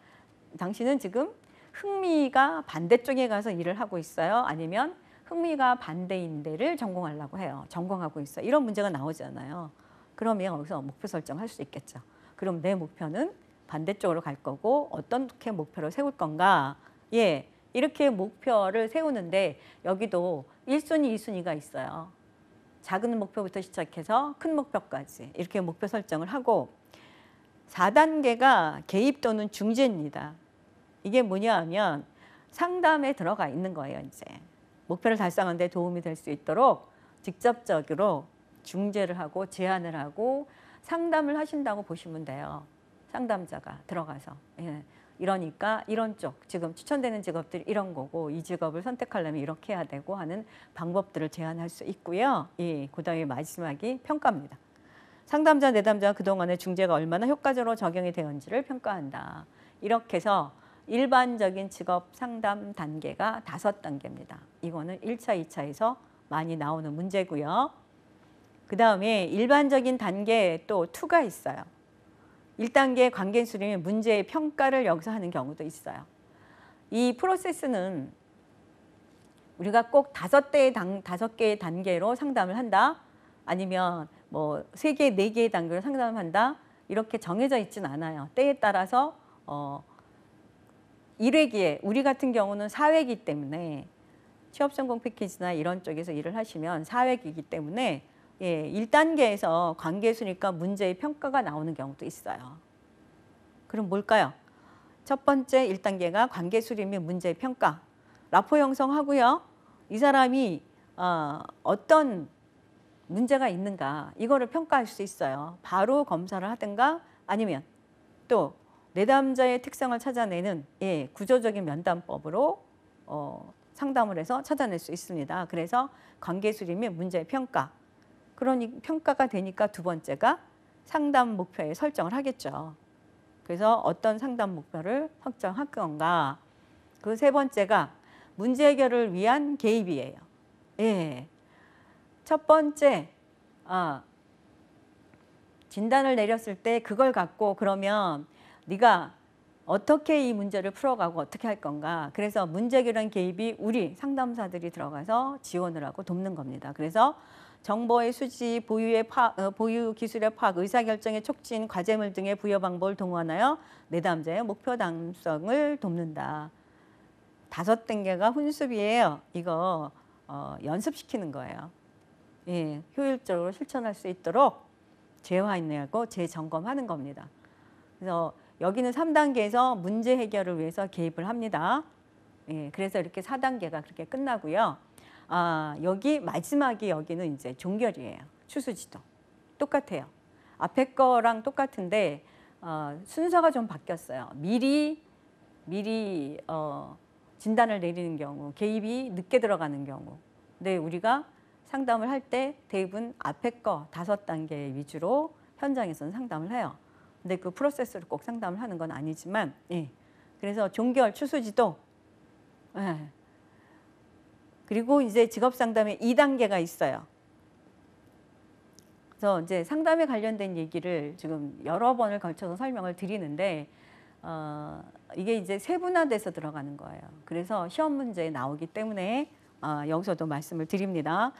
A: 당신은 지금 흥미가 반대쪽에 가서 일을 하고 있어요? 아니면 흥미가 반대인 데를 전공하려고 해요. 전공하고 있어요. 이런 문제가 나오잖아요. 그러면 여기서 목표 설정할 수 있겠죠. 그럼 내 목표는 반대쪽으로 갈 거고 어떻게 목표를 세울 건가? 예, 이렇게 목표를 세우는데 여기도 1순위, 2순위가 있어요. 작은 목표부터 시작해서 큰 목표까지 이렇게 목표 설정을 하고 4단계가 개입 또는 중재입니다. 이게 뭐냐 하면 상담에 들어가 있는 거예요. 이제 목표를 달성하는 데 도움이 될 수 있도록 직접적으로 중재를 하고 제안을 하고 상담을 하신다고 보시면 돼요. 상담자가 들어가서. 예. 이러니까 이런 쪽 지금 추천되는 직업들이 이런 거고 이 직업을 선택하려면 이렇게 해야 되고 하는 방법들을 제안할 수 있고요. 예. 그다음에 마지막이 평가입니다. 상담자, 내담자 그동안의 중재가 얼마나 효과적으로 적용이 되었는지를 평가한다. 이렇게 해서 일반적인 직업 상담 단계가 5단계입니다. 이거는 1차, 2차에서 많이 나오는 문제고요. 그 다음에 일반적인 단계 또 2가 있어요. 1단계 관계수립 문제의 평가를 여기서 하는 경우도 있어요. 이 프로세스는 우리가 꼭 5개의 단계로 상담을 한다. 아니면 뭐 3개, 4개의 단계로 상담을 한다. 이렇게 정해져 있진 않아요. 때에 따라서 1회기에 우리 같은 경우는 4회기 때문에 취업성공 패키지나 이런 쪽에서 일을 하시면 4회기이기 때문에 예, 1단계에서 관계수립과 문제의 평가가 나오는 경우도 있어요. 그럼 뭘까요? 첫 번째 1단계가 관계수립 및 문제의 평가. 라포 형성하고요. 이 사람이 어떤 문제가 있는가 이거를 평가할 수 있어요. 바로 검사를 하든가 아니면 또 내담자의 특성을 찾아내는 예, 구조적인 면담법으로 상담을 해서 찾아낼 수 있습니다. 그래서 관계수립 및 문제의 평가. 그러니 평가가 되니까 두 번째가 상담 목표에 설정을 하겠죠. 그래서 어떤 상담 목표를 설정할 건가. 그 세 번째가 문제 해결을 위한 개입이에요. 예. 첫 번째 진단을 내렸을 때 그걸 갖고 그러면 네가 어떻게 이 문제를 풀어가고 어떻게 할 건가. 그래서 문제 해결한 개입이 우리 상담사들이 들어가서 지원을 하고 돕는 겁니다. 그래서 정보의 수집, 보유 기술의 파악, 의사결정의 촉진, 과제물 등의 부여 방법을 동원하여 내담자의 목표 달성을 돕는다. 5단계가 훈수비예요. 이거 연습시키는 거예요. 예, 효율적으로 실천할 수 있도록 재확인하고 재점검하는 겁니다. 그래서 여기는 3단계에서 문제 해결을 위해서 개입을 합니다. 예, 그래서 이렇게 4단계가 그렇게 끝나고요. 여기 마지막이 여기는 이제 종결이에요. 추수지도. 똑같아요. 앞에 거랑 똑같은데 순서가 좀 바뀌었어요. 미리 진단을 내리는 경우, 개입이 늦게 들어가는 경우. 근데 우리가 상담을 할 때 대부분 앞에 거 5단계 위주로 현장에서는 상담을 해요. 근데 그 프로세스를 꼭 상담을 하는 건 아니지만, 예. 그래서 종결, 추수지도, 예. 그리고 이제 직업 상담의 2단계가 있어요. 그래서 이제 상담에 관련된 얘기를 지금 여러 번을 걸쳐서 설명을 드리는데, 이게 이제 세분화돼서 들어가는 거예요. 그래서 시험 문제에 나오기 때문에 여기서도 말씀을 드립니다.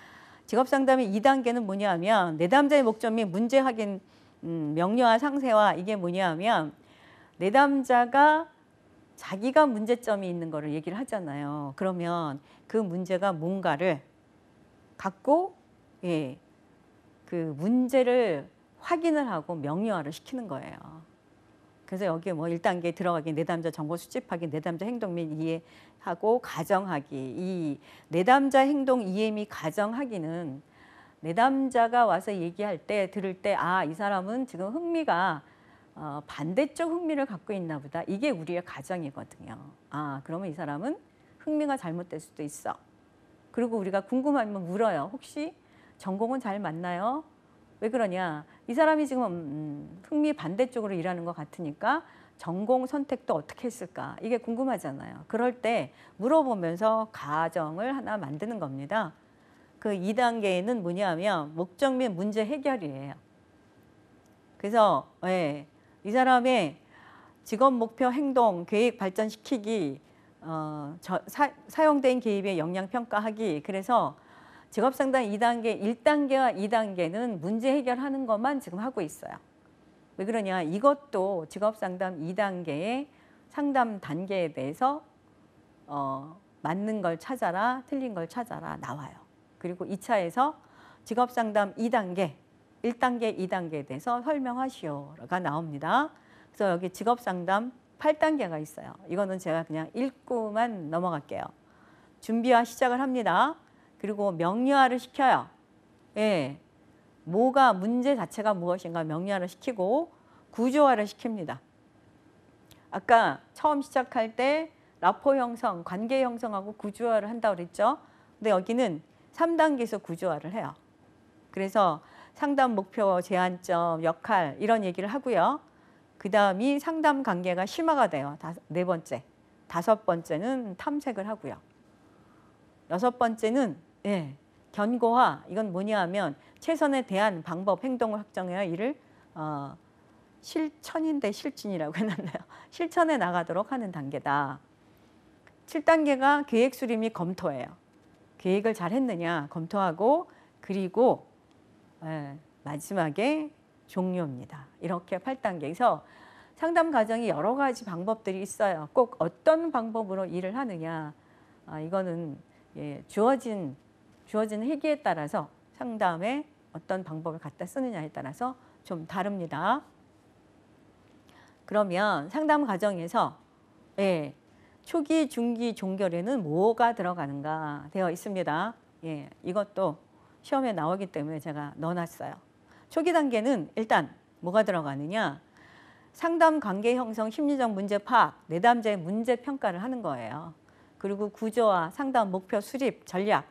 A: 직업 상담의 2단계는 뭐냐 하면 내담자의 목적 및 문제 확인 명료화 상세화. 이게 뭐냐 하면 내담자가 자기가 문제점이 있는 거를 얘기를 하잖아요. 그러면 그 문제가 뭔가를 갖고, 예, 그 문제를 확인을 하고 명료화를 시키는 거예요. 그래서 여기에 뭐 1단계 들어가기, 내담자 정보 수집하기, 내담자 행동 및 이해하고 가정하기. 이 내담자 행동 이해 및 가정하기는 내담자가 와서 얘기할 때, 들을 때, 이 사람은 지금 흥미가 반대쪽 흥미를 갖고 있나 보다. 이게 우리의 가정이거든요. 그러면 이 사람은 흥미가 잘못될 수도 있어. 그리고 우리가 궁금하면 물어요. 혹시 전공은 잘 맞나요? 왜 그러냐? 이 사람이 지금 흥미 반대쪽으로 일하는 것 같으니까 전공 선택도 어떻게 했을까? 이게 궁금하잖아요. 그럴 때 물어보면서 가정을 하나 만드는 겁니다. 그 2단계에는 뭐냐면 목적 및 문제 해결이에요. 그래서 이 사람의 직업 목표 행동 계획 발전시키기, 사용된 개입의 역량 평가하기. 그래서 직업 상담 2단계, 1단계와 2단계는 문제 해결하는 것만 지금 하고 있어요. 왜 그러냐? 이것도 직업 상담 2단계의 상담 단계에 대해서 맞는 걸 찾아라, 틀린 걸 찾아라 나와요. 그리고 2차에서 직업 상담 2단계, 1단계, 2단계에 대해서 설명하시오가 나옵니다. 그래서 여기 직업 상담 8단계가 있어요. 이거는 제가 그냥 읽고만 넘어갈게요. 준비와 시작을 합니다. 그리고 명료화를 시켜요. 예, 뭐가 문제 자체가 무엇인가 명료화를 시키고 구조화를 시킵니다. 아까 처음 시작할 때 라포 형성, 관계 형성하고 구조화를 한다고 그랬죠. 근데 여기는 3단계에서 구조화를 해요. 그래서 상담 목표, 제한점, 역할 이런 얘기를 하고요. 그 다음이 상담 관계가 심화가 돼요. 4번째. 5번째는 탐색을 하고요. 6번째는 견고화. 이건 뭐냐 하면 최선에 대한 방법, 행동을 확정해야 이를 실천인데 실진이라고 해놨네요. 실천해 나가도록 하는 단계다. 7단계가 계획 수립 및 검토예요. 계획을 잘 했느냐 검토하고 그리고 마지막에 종료입니다. 이렇게 8단계에서 상담 과정이 여러 가지 방법들이 있어요. 꼭 어떤 방법으로 일을 하느냐. 이거는 주어진 회기에 따라서 상담에 어떤 방법을 갖다 쓰느냐에 따라서 좀 다릅니다. 그러면 상담 과정에서 초기, 중기, 종결에는 뭐가 들어가는가 되어 있습니다. 이것도 시험에 나오기 때문에 제가 넣어놨어요. 초기 단계는 일단 뭐가 들어가느냐. 상담 관계 형성, 심리적 문제 파악, 내담자의 문제 평가를 하는 거예요. 그리고 구조화, 상담 목표 수립, 전략.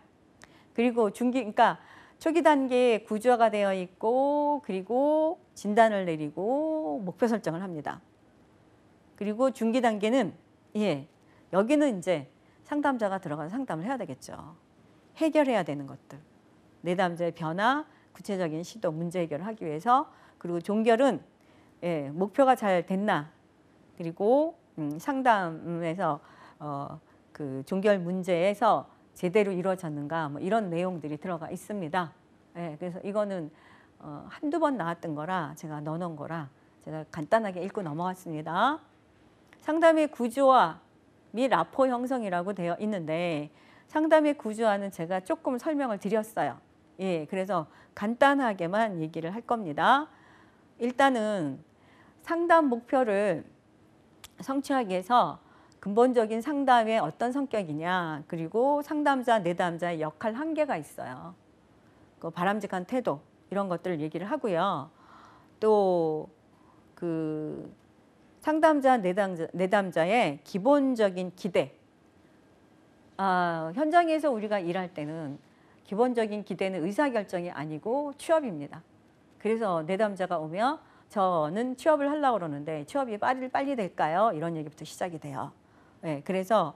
A: 그리고 중기, 그러니까 초기 단계에 구조화가 되어 있고 그리고 진단을 내리고 목표 설정을 합니다. 그리고 중기 단계는 여기는 이제 상담자가 들어가서 상담을 해야 되겠죠. 해결해야 되는 것들. 내담자의 변화, 구체적인 시도, 문제 해결을 하기 위해서. 그리고 종결은 목표가 잘 됐나. 그리고 상담에서 그 종결 문제에서 제대로 이루어졌는가 뭐 이런 내용들이 들어가 있습니다. 그래서 이거는 한두 번 나왔던 거라 제가 넣어놓은 거라 제가 간단하게 읽고 넘어갔습니다. 상담의 구조화 및 라포 형성이라고 되어 있는데 상담의 구조화는 제가 조금 설명을 드렸어요. 그래서 간단하게만 얘기를 할 겁니다. 일단은 상담 목표를 성취하기 위해서 근본적인 상담의 어떤 성격이냐, 그리고 상담자, 내담자의 역할 한계가 있어요. 그 바람직한 태도 이런 것들을 얘기를 하고요. 또 그 상담자, 내담자의 기본적인 기대. 현장에서 우리가 일할 때는 기본적인 기대는 의사결정이 아니고 취업입니다. 그래서 내담자가 오면 저는 취업을 하려고 그러는데 취업이 빨리 될까요? 이런 얘기부터 시작이 돼요. 네, 그래서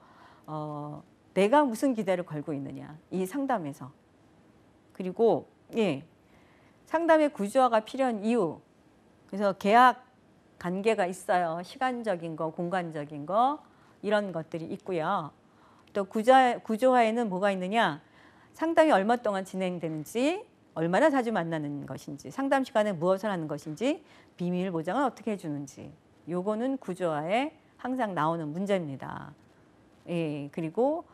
A: 내가 무슨 기대를 걸고 있느냐, 이 상담에서. 그리고 상담의 구조화가 필요한 이유. 그래서 계약 관계가 있어요. 시간적인 거, 공간적인 거, 이런 것들이 있고요. 또 구조화에는 뭐가 있느냐, 상담이 얼마 동안 진행되는지, 얼마나 자주 만나는 것인지, 상담 시간에 무엇을 하는 것인지, 비밀 보장을 어떻게 해주는지, 요거는 구조화에 항상 나오는 문제입니다. 그리고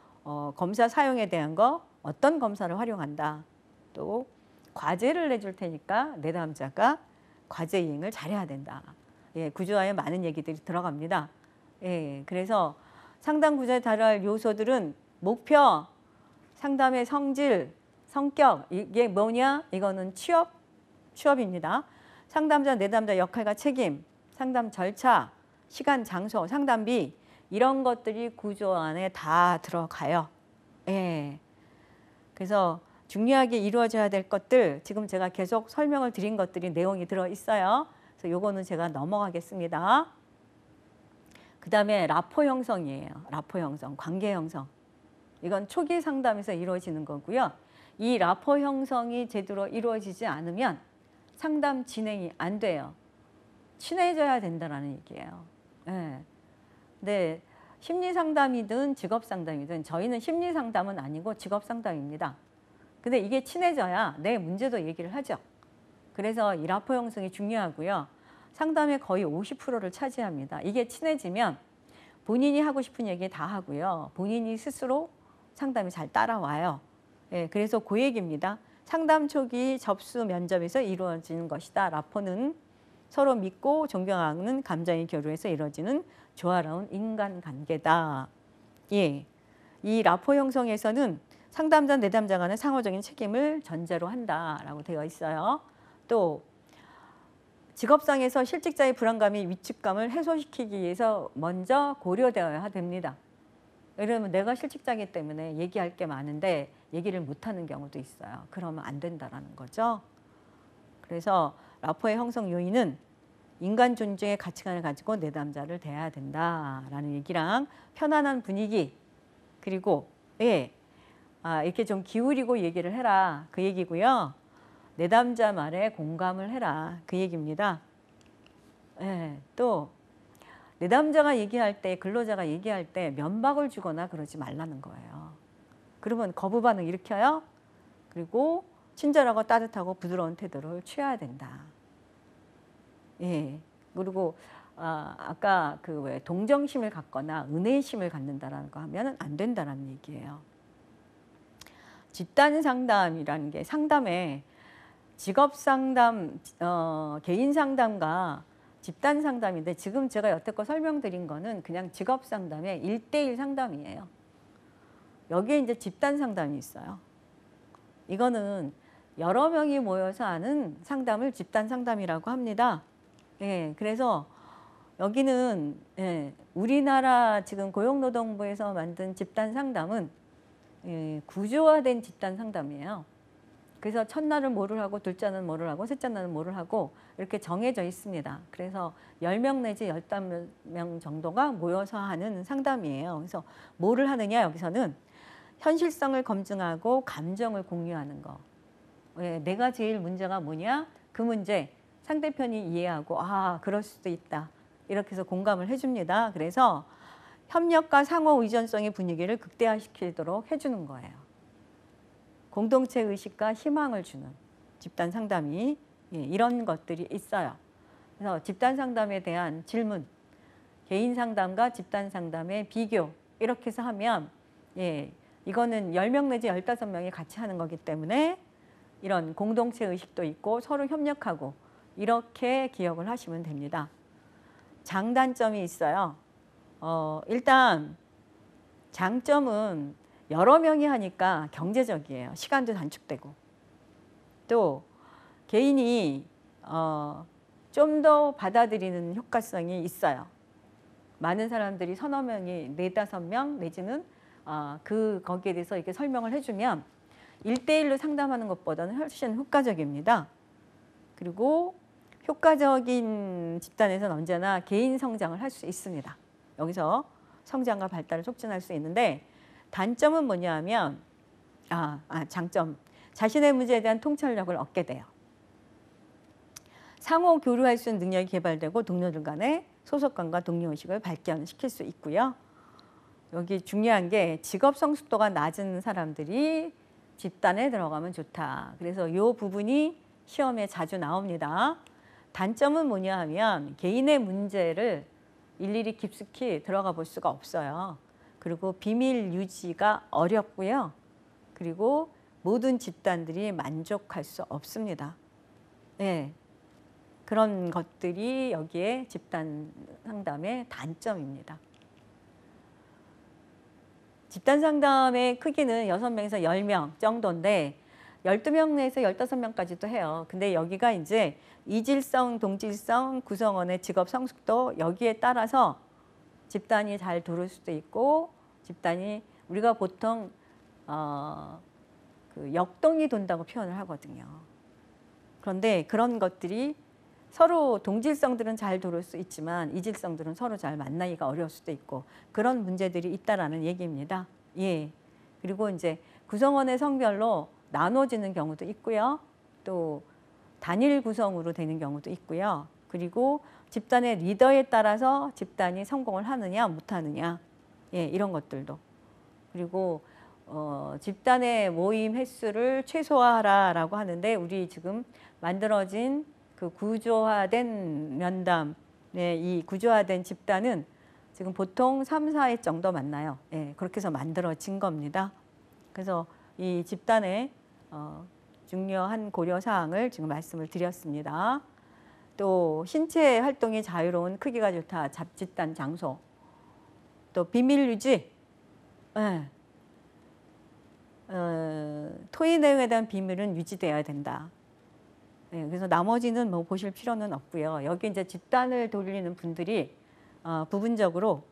A: 검사 사용에 대한 거, 어떤 검사를 활용한다. 또 과제를 내줄 테니까 내담자가 과제 이행을 잘해야 된다. 구조화에 많은 얘기들이 들어갑니다. 그래서 상담 구조에 다룰 요소들은 목표, 상담의 성질, 성격, 이게 뭐냐? 이거는 취업입니다. 상담자, 내담자 역할과 책임, 상담 절차, 시간, 장소, 상담비, 이런 것들이 구조 안에 다 들어가요. 그래서 중요하게 이루어져야 될 것들, 지금 제가 계속 설명을 드린 것들이 내용이 들어있어요. 그래서 요거는 제가 넘어가겠습니다. 그 다음에 라포 형성이에요. 라포 형성, 관계 형성. 이건 초기 상담에서 이루어지는 거고요. 이 라포 형성이 제대로 이루어지지 않으면 상담 진행이 안 돼요. 친해져야 된다는 얘기예요. 근데 심리 상담이든 직업 상담이든 저희는 심리 상담은 아니고 직업 상담입니다. 근데 이게 친해져야 내 문제도 얘기를 하죠. 그래서 이 라포 형성이 중요하고요. 상담의 거의 50%를 차지합니다. 이게 친해지면 본인이 하고 싶은 얘기 다 하고요. 본인이 스스로 상담이 잘 따라와요. 그래서 그 얘기입니다. 상담 초기 접수 면접에서 이루어지는 것이다. 라포는 서로 믿고 존경하는 감정의 교류에서 이루어지는 조화로운 인간관계다. 이 라포 형성에서는 상담자, 내담자 간의 상호적인 책임을 전제로 한다라고 되어 있어요. 또 직업상에서 실직자의 불안감이 위축감을 해소시키기 위해서 먼저 고려되어야 됩니다. 왜냐하면 내가 실직자이기 때문에 얘기할 게 많은데 얘기를 못하는 경우도 있어요. 그러면 안 된다는 거죠. 그래서 라포의 형성 요인은 인간 존중의 가치관을 가지고 내담자를 대해야 된다라는 얘기랑 편안한 분위기, 그리고 이렇게 좀 기울이고 얘기를 해라, 그 얘기고요. 내담자 말에 공감을 해라, 그 얘기입니다. 또 내담자가 얘기할 때, 근로자가 얘기할 때 면박을 주거나 그러지 말라는 거예요. 그러면 거부 반응 일으켜요. 그리고 친절하고 따뜻하고 부드러운 태도를 취해야 된다. 그리고 아까 그 왜 동정심을 갖거나 은혜심을 갖는다라는 거 하면은 안 된다라는 얘기예요. 집단 상담이라는 게 상담에 직업 상담, 개인 상담과 집단 상담인데, 지금 제가 여태껏 설명드린 거는 그냥 직업 상담의 1:1 상담이에요. 여기에 이제 집단 상담이 있어요. 이거는 여러 명이 모여서 하는 상담을 집단 상담이라고 합니다. 그래서 여기는 우리나라 지금 고용노동부에서 만든 집단 상담은 구조화된 집단 상담이에요. 그래서 첫날은 뭐를 하고, 둘째는 뭐를 하고, 셋째 날은 뭐를 하고, 이렇게 정해져 있습니다. 그래서 10명 내지 15명 정도가 모여서 하는 상담이에요. 그래서 뭐를 하느냐, 여기서는 현실성을 검증하고 감정을 공유하는 거. 내가 제일 문제가 뭐냐, 그 문제 상대편이 이해하고 그럴 수도 있다, 이렇게 해서 공감을 해줍니다. 그래서 협력과 상호 의존성의 분위기를 극대화시키도록 해주는 거예요. 공동체 의식과 희망을 주는 집단 상담이 이런 것들이 있어요. 그래서 집단 상담에 대한 질문, 개인 상담과 집단 상담의 비교, 이렇게 해서 하면 이거는 10명 내지 15명이 같이 하는 거기 때문에 이런 공동체 의식도 있고 서로 협력하고, 이렇게 기억을 하시면 됩니다. 장단점이 있어요. 일단 장점은 여러 명이 하니까 경제적이에요. 시간도 단축되고, 또 개인이 좀 더 받아들이는 효과성이 있어요. 많은 사람들이 서너 명이 4~5명 내지는 거기에 대해서 이렇게 설명을 해주면 1대1로 상담하는 것보다는 훨씬 효과적입니다. 그리고 효과적인 집단에서는 언제나 개인 성장을 할 수 있습니다. 여기서 성장과 발달을 촉진할 수 있는데 단점은 뭐냐 하면 장점. 자신의 문제에 대한 통찰력을 얻게 돼요. 상호 교류할 수 있는 능력이 개발되고 동료들 간의 소속감과 동료의식을 발견시킬 수 있고요. 여기 중요한 게 직업 성숙도가 낮은 사람들이 집단에 들어가면 좋다. 그래서 이 부분이 시험에 자주 나옵니다. 단점은 뭐냐 하면 개인의 문제를 일일이 깊숙이 들어가 볼 수가 없어요. 그리고 비밀 유지가 어렵고요. 그리고 모든 집단들이 만족할 수 없습니다. 네. 그런 것들이 여기에 집단 상담의 단점입니다. 집단 상담의 크기는 6명에서 10명 정도인데 12명 내에서 15명까지도 해요. 근데 여기가 이제 이질성, 동질성, 구성원의 직업 성숙도 여기에 따라서 집단이 잘 돌을 수도 있고 집단이 우리가 보통 그 역동이 돈다고 표현을 하거든요. 그런데 그런 것들이 서로 동질성들은 잘 돌을 수 있지만 이질성들은 서로 잘 만나기가 어려울 수도 있고 그런 문제들이 있다라는 얘기입니다. 예. 그리고 이제 구성원의 성별로 나눠지는 경우도 있고요. 또 단일 구성으로 되는 경우도 있고요. 그리고 집단의 리더에 따라서 집단이 성공을 하느냐 못하느냐 예, 이런 것들도. 그리고 집단의 모임 횟수를 최소화하라라고 하는데 우리 지금 만들어진 그 구조화된 면담, 네, 이 구조화된 집단은 지금 보통 3~4회 정도 만나요. 예, 그렇게 해서 만들어진 겁니다. 그래서 이 집단의 중요한 고려사항을 지금 말씀을 드렸습니다. 또 신체 활동이 자유로운 크기가 좋다. 잡집단 장소. 또 비밀 유지. 예. 토의 내용에 대한 비밀은 유지되어야 된다. 네, 그래서 나머지는 뭐 보실 필요는 없고요. 여기 이제 집단을 돌리는 분들이 부분적으로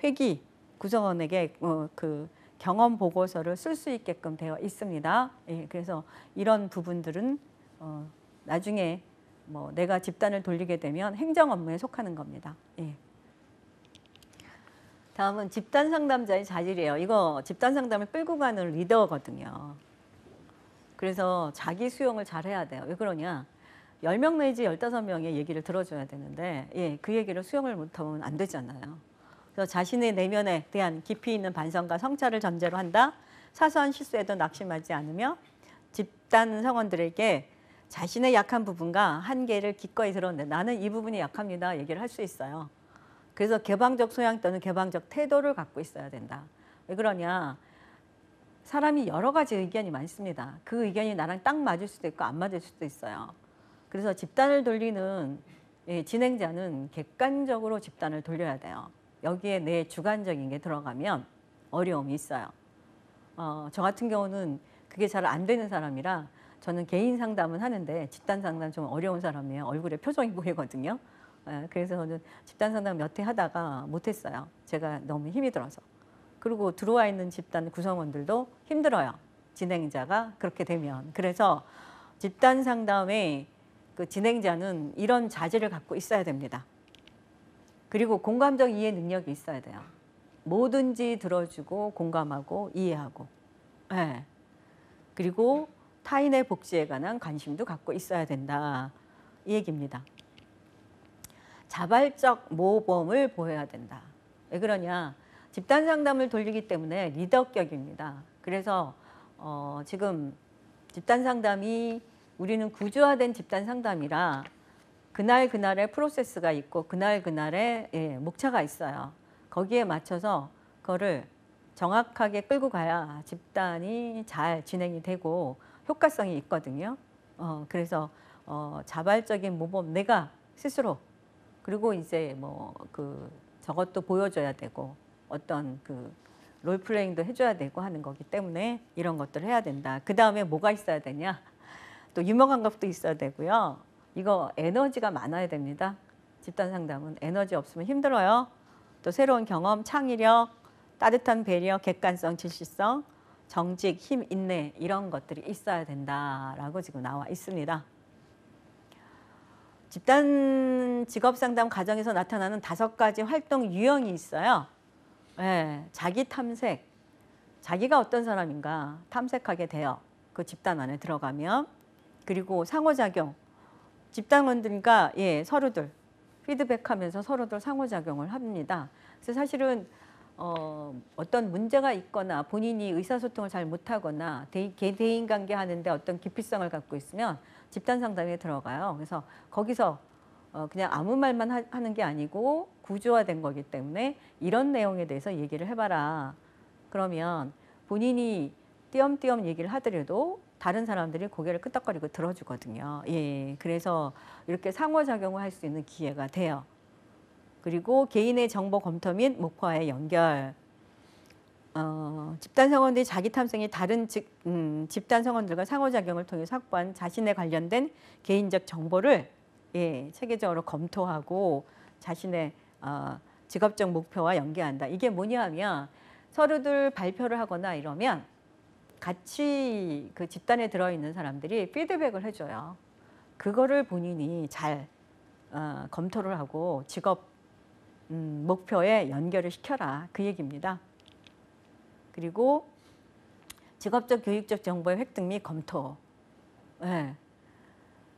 A: 회기 구성원에게 그 경험 보고서를 쓸 수 있게끔 되어 있습니다. 예, 그래서 이런 부분들은 나중에 뭐 내가 집단을 돌리게 되면 행정 업무에 속하는 겁니다. 예. 다음은 집단 상담자의 자질이에요. 이거 집단 상담을 끌고 가는 리더거든요. 그래서 자기 수용을 잘 해야 돼요. 왜 그러냐? 10명 내지 15명의 얘기를 들어줘야 되는데 예, 그 얘기를 수용을 못하면 안 되잖아요. 그래서 자신의 내면에 대한 깊이 있는 반성과 성찰을 전제로 한다. 사소한 실수에도 낙심하지 않으며 집단 성원들에게 자신의 약한 부분과 한계를 기꺼이 드러내 나는 이 부분이 약합니다. 얘기를 할 수 있어요. 그래서 개방적 소양 또는 개방적 태도를 갖고 있어야 된다. 왜 그러냐? 사람이 여러 가지 의견이 많습니다. 그 의견이 나랑 딱 맞을 수도 있고 안 맞을 수도 있어요. 그래서 집단을 돌리는 진행자는 객관적으로 집단을 돌려야 돼요. 여기에 내 주관적인 게 들어가면 어려움이 있어요. 저 같은 경우는 그게 잘 안 되는 사람이라 저는 개인 상담은 하는데 집단 상담 좀 어려운 사람이에요. 얼굴에 표정이 보이거든요. 그래서 저는 집단 상담 몇 회 하다가 못했어요. 제가 너무 힘이 들어서. 그리고 들어와 있는 집단 구성원들도 힘들어요. 진행자가 그렇게 되면. 그래서 집단 상담의 그 진행자는 이런 자질을 갖고 있어야 됩니다. 그리고 공감적 이해 능력이 있어야 돼요. 뭐든지 들어주고 공감하고 이해하고. 네. 그리고 타인의 복지에 관한 관심도 갖고 있어야 된다. 이 얘기입니다. 자발적 모범을 보여야 된다. 왜 그러냐? 집단 상담을 돌리기 때문에 리더격입니다. 그래서 지금 집단 상담이 우리는 구조화된 집단 상담이라 그날의 프로세스가 있고 그날의 목차가 있어요. 거기에 맞춰서 그거를 정확하게 끌고 가야 집단이 잘 진행이 되고 효과성이 있거든요. 그래서 자발적인 모범 내가 스스로 그리고 이제 뭐 저것도 보여줘야 되고 어떤 그 롤플레잉도 해줘야 되고 하는 거기 때문에 이런 것들을 해야 된다. 그 다음에 뭐가 있어야 되냐? 또 유머 감각도 있어야 되고요. 이거 에너지가 많아야 됩니다. 집단 상담은 에너지 없으면 힘들어요. 또 새로운 경험, 창의력, 따뜻한 배려, 객관성, 질시성, 정직, 힘, 인내 이런 것들이 있어야 된다라고 지금 나와 있습니다. 집단 직업상담 과정에서 나타나는 5가지 활동 유형이 있어요. 네, 자기 탐색, 자기가 어떤 사람인가 탐색하게 돼요. 그 집단 안에 들어가면. 그리고 상호작용, 집단원들과 서로들 피드백하면서 서로들 상호작용을 합니다. 그래서 사실은 어떤 문제가 있거나 본인이 의사소통을 잘 못하거나 대인관계 하는데 어떤 기피성을 갖고 있으면 집단 상담에 들어가요. 그래서 거기서 그냥 아무 말만 하는 게 아니고 구조화된 거기 때문에 이런 내용에 대해서 얘기를 해봐라. 그러면 본인이 띄엄띄엄 얘기를 하더라도 다른 사람들이 고개를 끄덕거리고 들어주거든요. 그래서 이렇게 상호작용을 할 수 있는 기회가 돼요. 그리고 개인의 정보 검토 및 목표와의 연결. 집단 성원들이 자기 탐색이 다른 집단 성원들과 상호작용을 통해서 확보한 자신에 관련된 개인적 정보를 체계적으로 검토하고 자신의 직업적 목표와 연계한다. 이게 뭐냐 하면 서로들 발표를 하거나 이러면 같이 그 집단에 들어있는 사람들이 피드백을 해줘요. 그거를 본인이 잘 검토를 하고 직업 목표에 연결을 시켜라. 그 얘기입니다. 그리고 직업적 교육적 정보의 획득 및 검토.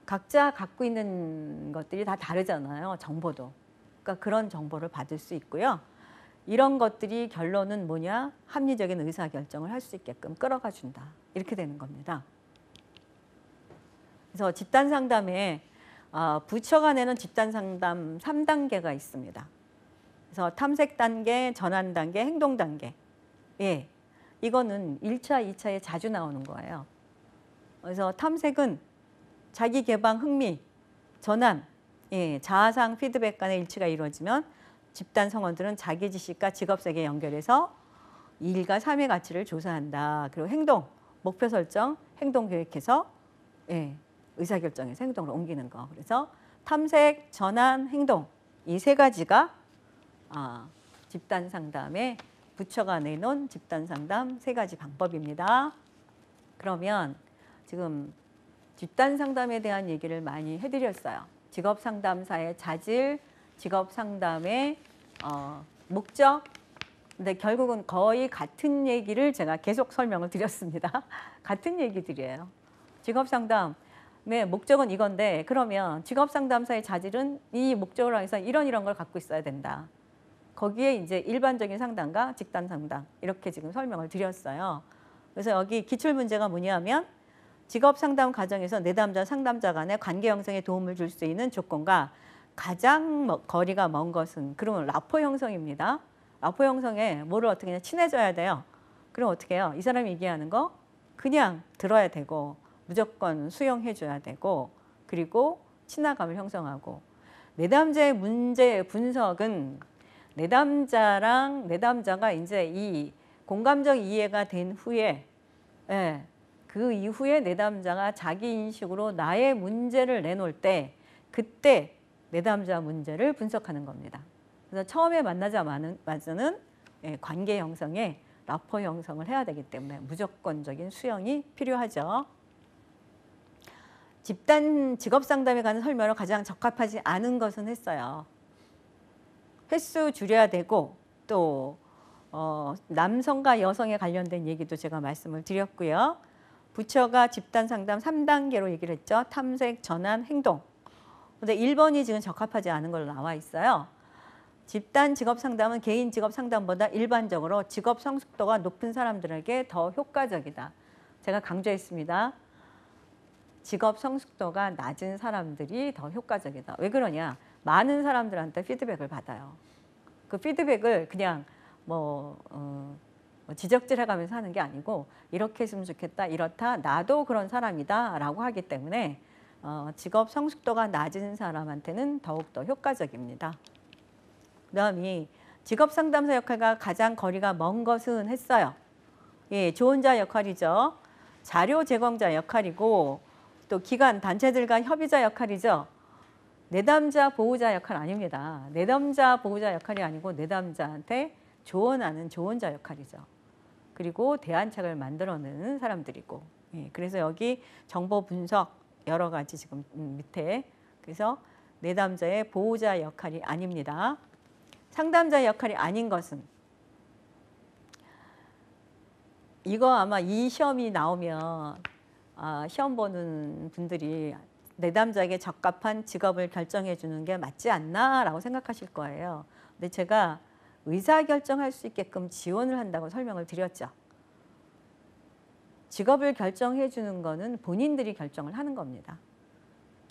A: 각자 갖고 있는 것들이 다 다르잖아요. 정보도. 그러니까 그런 정보를 받을 수 있고요. 이런 것들이 결론은 뭐냐? 합리적인 의사결정을 할 수 있게끔 끌어가 준다. 이렇게 되는 겁니다. 그래서 집단 상담에 부처가 내는 집단 상담 3단계가 있습니다. 그래서 탐색 단계, 전환 단계, 행동 단계. 이거는 1차, 2차에 자주 나오는 거예요. 그래서 탐색은 자기 개방, 흥미, 전환, 자아상 피드백 간의 일치가 이루어지면 집단 성원들은 자기 지식과 직업세계 연결해서 2일과 3의 가치를 조사한다. 그리고 행동, 목표 설정, 행동 계획해서 의사결정에서 행동으로 옮기는 거. 그래서 탐색, 전환, 행동 이 3가지가 집단 상담의 부처가 내놓은 집단 상담 3가지 방법입니다. 그러면 지금 집단 상담에 대한 얘기를 많이 해드렸어요. 직업 상담사의 자질, 직업 상담의 목적. 근데 결국은 거의 같은 얘기를 제가 계속 설명을 드렸습니다. 같은 얘기들이에요. 직업 상담의 목적은 이건데 그러면 직업 상담사의 자질은 이 목적을 위해서 이런 걸 갖고 있어야 된다. 거기에 이제 일반적인 상담과 집단 상담 이렇게 지금 설명을 드렸어요. 그래서 여기 기출 문제가 뭐냐면 직업 상담 과정에서 내담자 상담자 간의 관계 형성에 도움을 줄 수 있는 조건과 가장 거리가 먼 것은 그러면 라포 형성입니다. 라포 형성에 뭐를 어떻게 그냥 친해져야 돼요. 그럼 어떻게 해요? 이 사람이 얘기하는 거 그냥 들어야 되고 무조건 수용해 줘야 되고 그리고 친화감을 형성하고 내담자의 문제 분석은 내담자가 이제 이 공감적 이해가 된 후에 그 이후에 내담자가 자기 인식으로 나의 문제를 내놓을 때 그때 내담자 문제를 분석하는 겁니다. 그래서 처음에 만나자마자는 관계 형성에 라포 형성을 해야 되기 때문에 무조건적인 수용이 필요하죠. 집단 직업 상담에 관한 설명으로 가장 적합하지 않은 것은 했어요. 횟수 줄여야 되고 또 남성과 여성에 관련된 얘기도 제가 말씀을 드렸고요. 부처가 집단 상담 3단계로 얘기를 했죠. 탐색, 전환, 행동. 근데 1번이 지금 적합하지 않은 걸로 나와 있어요. 집단 직업 상담은 개인 직업 상담보다 일반적으로 직업 성숙도가 높은 사람들에게 더 효과적이다. 제가 강조했습니다. 직업 성숙도가 낮은 사람들이 더 효과적이다. 왜 그러냐? 많은 사람들한테 피드백을 받아요. 그 피드백을 그냥 지적질해가면서 하는 게 아니고 이렇게 했으면 좋겠다, 이렇다, 나도 그런 사람이다 라고 하기 때문에 직업 성숙도가 낮은 사람한테는 더욱더 효과적입니다. 그 다음이 직업 상담사 역할과 가장 거리가 먼 것은 했어요. 조언자 역할이죠. 자료 제공자 역할이고 또 기관, 단체들과 협의자 역할이죠. 내담자 보호자 역할 아닙니다. 내담자 보호자 역할이 아니고 내담자한테 조언하는 조언자 역할이죠. 그리고 대안책을 만들어내는 사람들이고, 예, 그래서 여기 정보 분석 여러 가지 지금 밑에, 그래서 내담자의 보호자 역할이 아닙니다. 상담자 역할이 아닌 것은, 이거 아마 이 시험이 나오면 시험 보는 분들이 내담자에게 적합한 직업을 결정해 주는 게 맞지 않나라고 생각하실 거예요. 근데 제가 의사결정할 수 있게끔 지원을 한다고 설명을 드렸죠. 직업을 결정해 주는 거는 본인들이 결정을 하는 겁니다.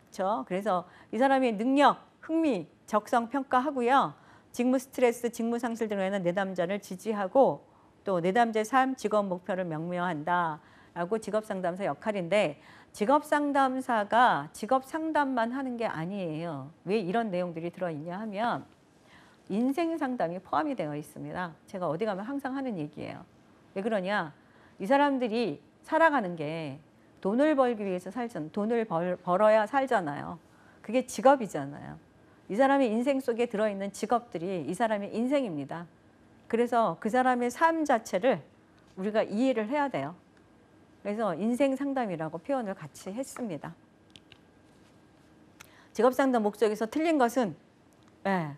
A: 그렇죠? 그래서 이 사람의 능력, 흥미, 적성 평가하고요. 직무 스트레스, 직무 상실 등으로 인한 내담자를 지지하고 또 내담자의 삶, 직업 목표를 명명한다라고 직업상담사 역할인데, 직업상담사가 직업상담만 하는 게 아니에요. 왜 이런 내용들이 들어있냐 하면 인생상담이 포함이 되어 있습니다. 제가 어디 가면 항상 하는 얘기예요. 왜 그러냐? 이 사람들이 살아가는 게 돈을 벌기 위해서 살잖아요. 돈을 벌어야 살잖아요. 그게 직업이잖아요. 이 사람의 인생 속에 들어있는 직업들이 이 사람의 인생입니다. 그래서 그 사람의 삶 자체를 우리가 이해를 해야 돼요. 그래서 인생 상담이라고 표현을 같이 했습니다. 직업 상담 목적에서 틀린 것은, 네,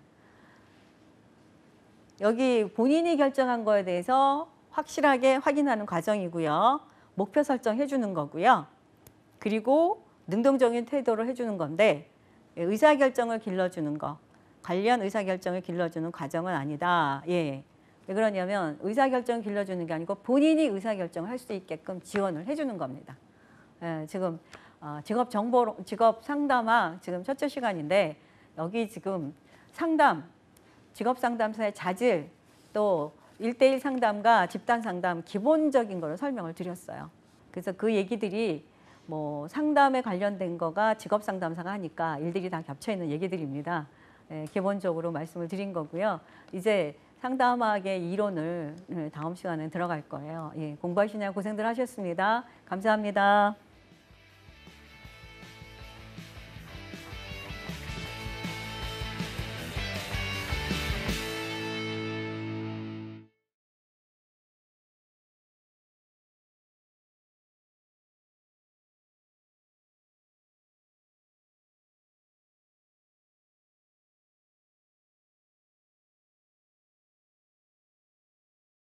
A: 여기 본인이 결정한 거에 대해서 확실하게 확인하는 과정이고요. 목표 설정해 주는 거고요. 그리고 능동적인 태도를 해주는 건데, 의사결정을 길러주는 거, 관련 의사결정을 길러주는 과정은 아니다. 예. 왜 그러냐면 의사결정을 길러주는 게 아니고 본인이 의사결정을 할 수 있게끔 지원을 해주는 겁니다. 예, 지금 직업 상담학 지금 첫째 시간인데, 여기 지금 상담, 직업 상담사의 자질, 또 1대1 상담과 집단 상담 기본적인 거를 설명을 드렸어요. 그래서 그 얘기들이 뭐 상담에 관련된 거가 직업 상담사가 하니까 일들이 다 겹쳐 있는 얘기들입니다. 예, 기본적으로 말씀을 드린 거고요. 이제 상담학의 이론을 다음 시간에 들어갈 거예요. 예, 공부하시느라 고생들 하셨습니다. 감사합니다.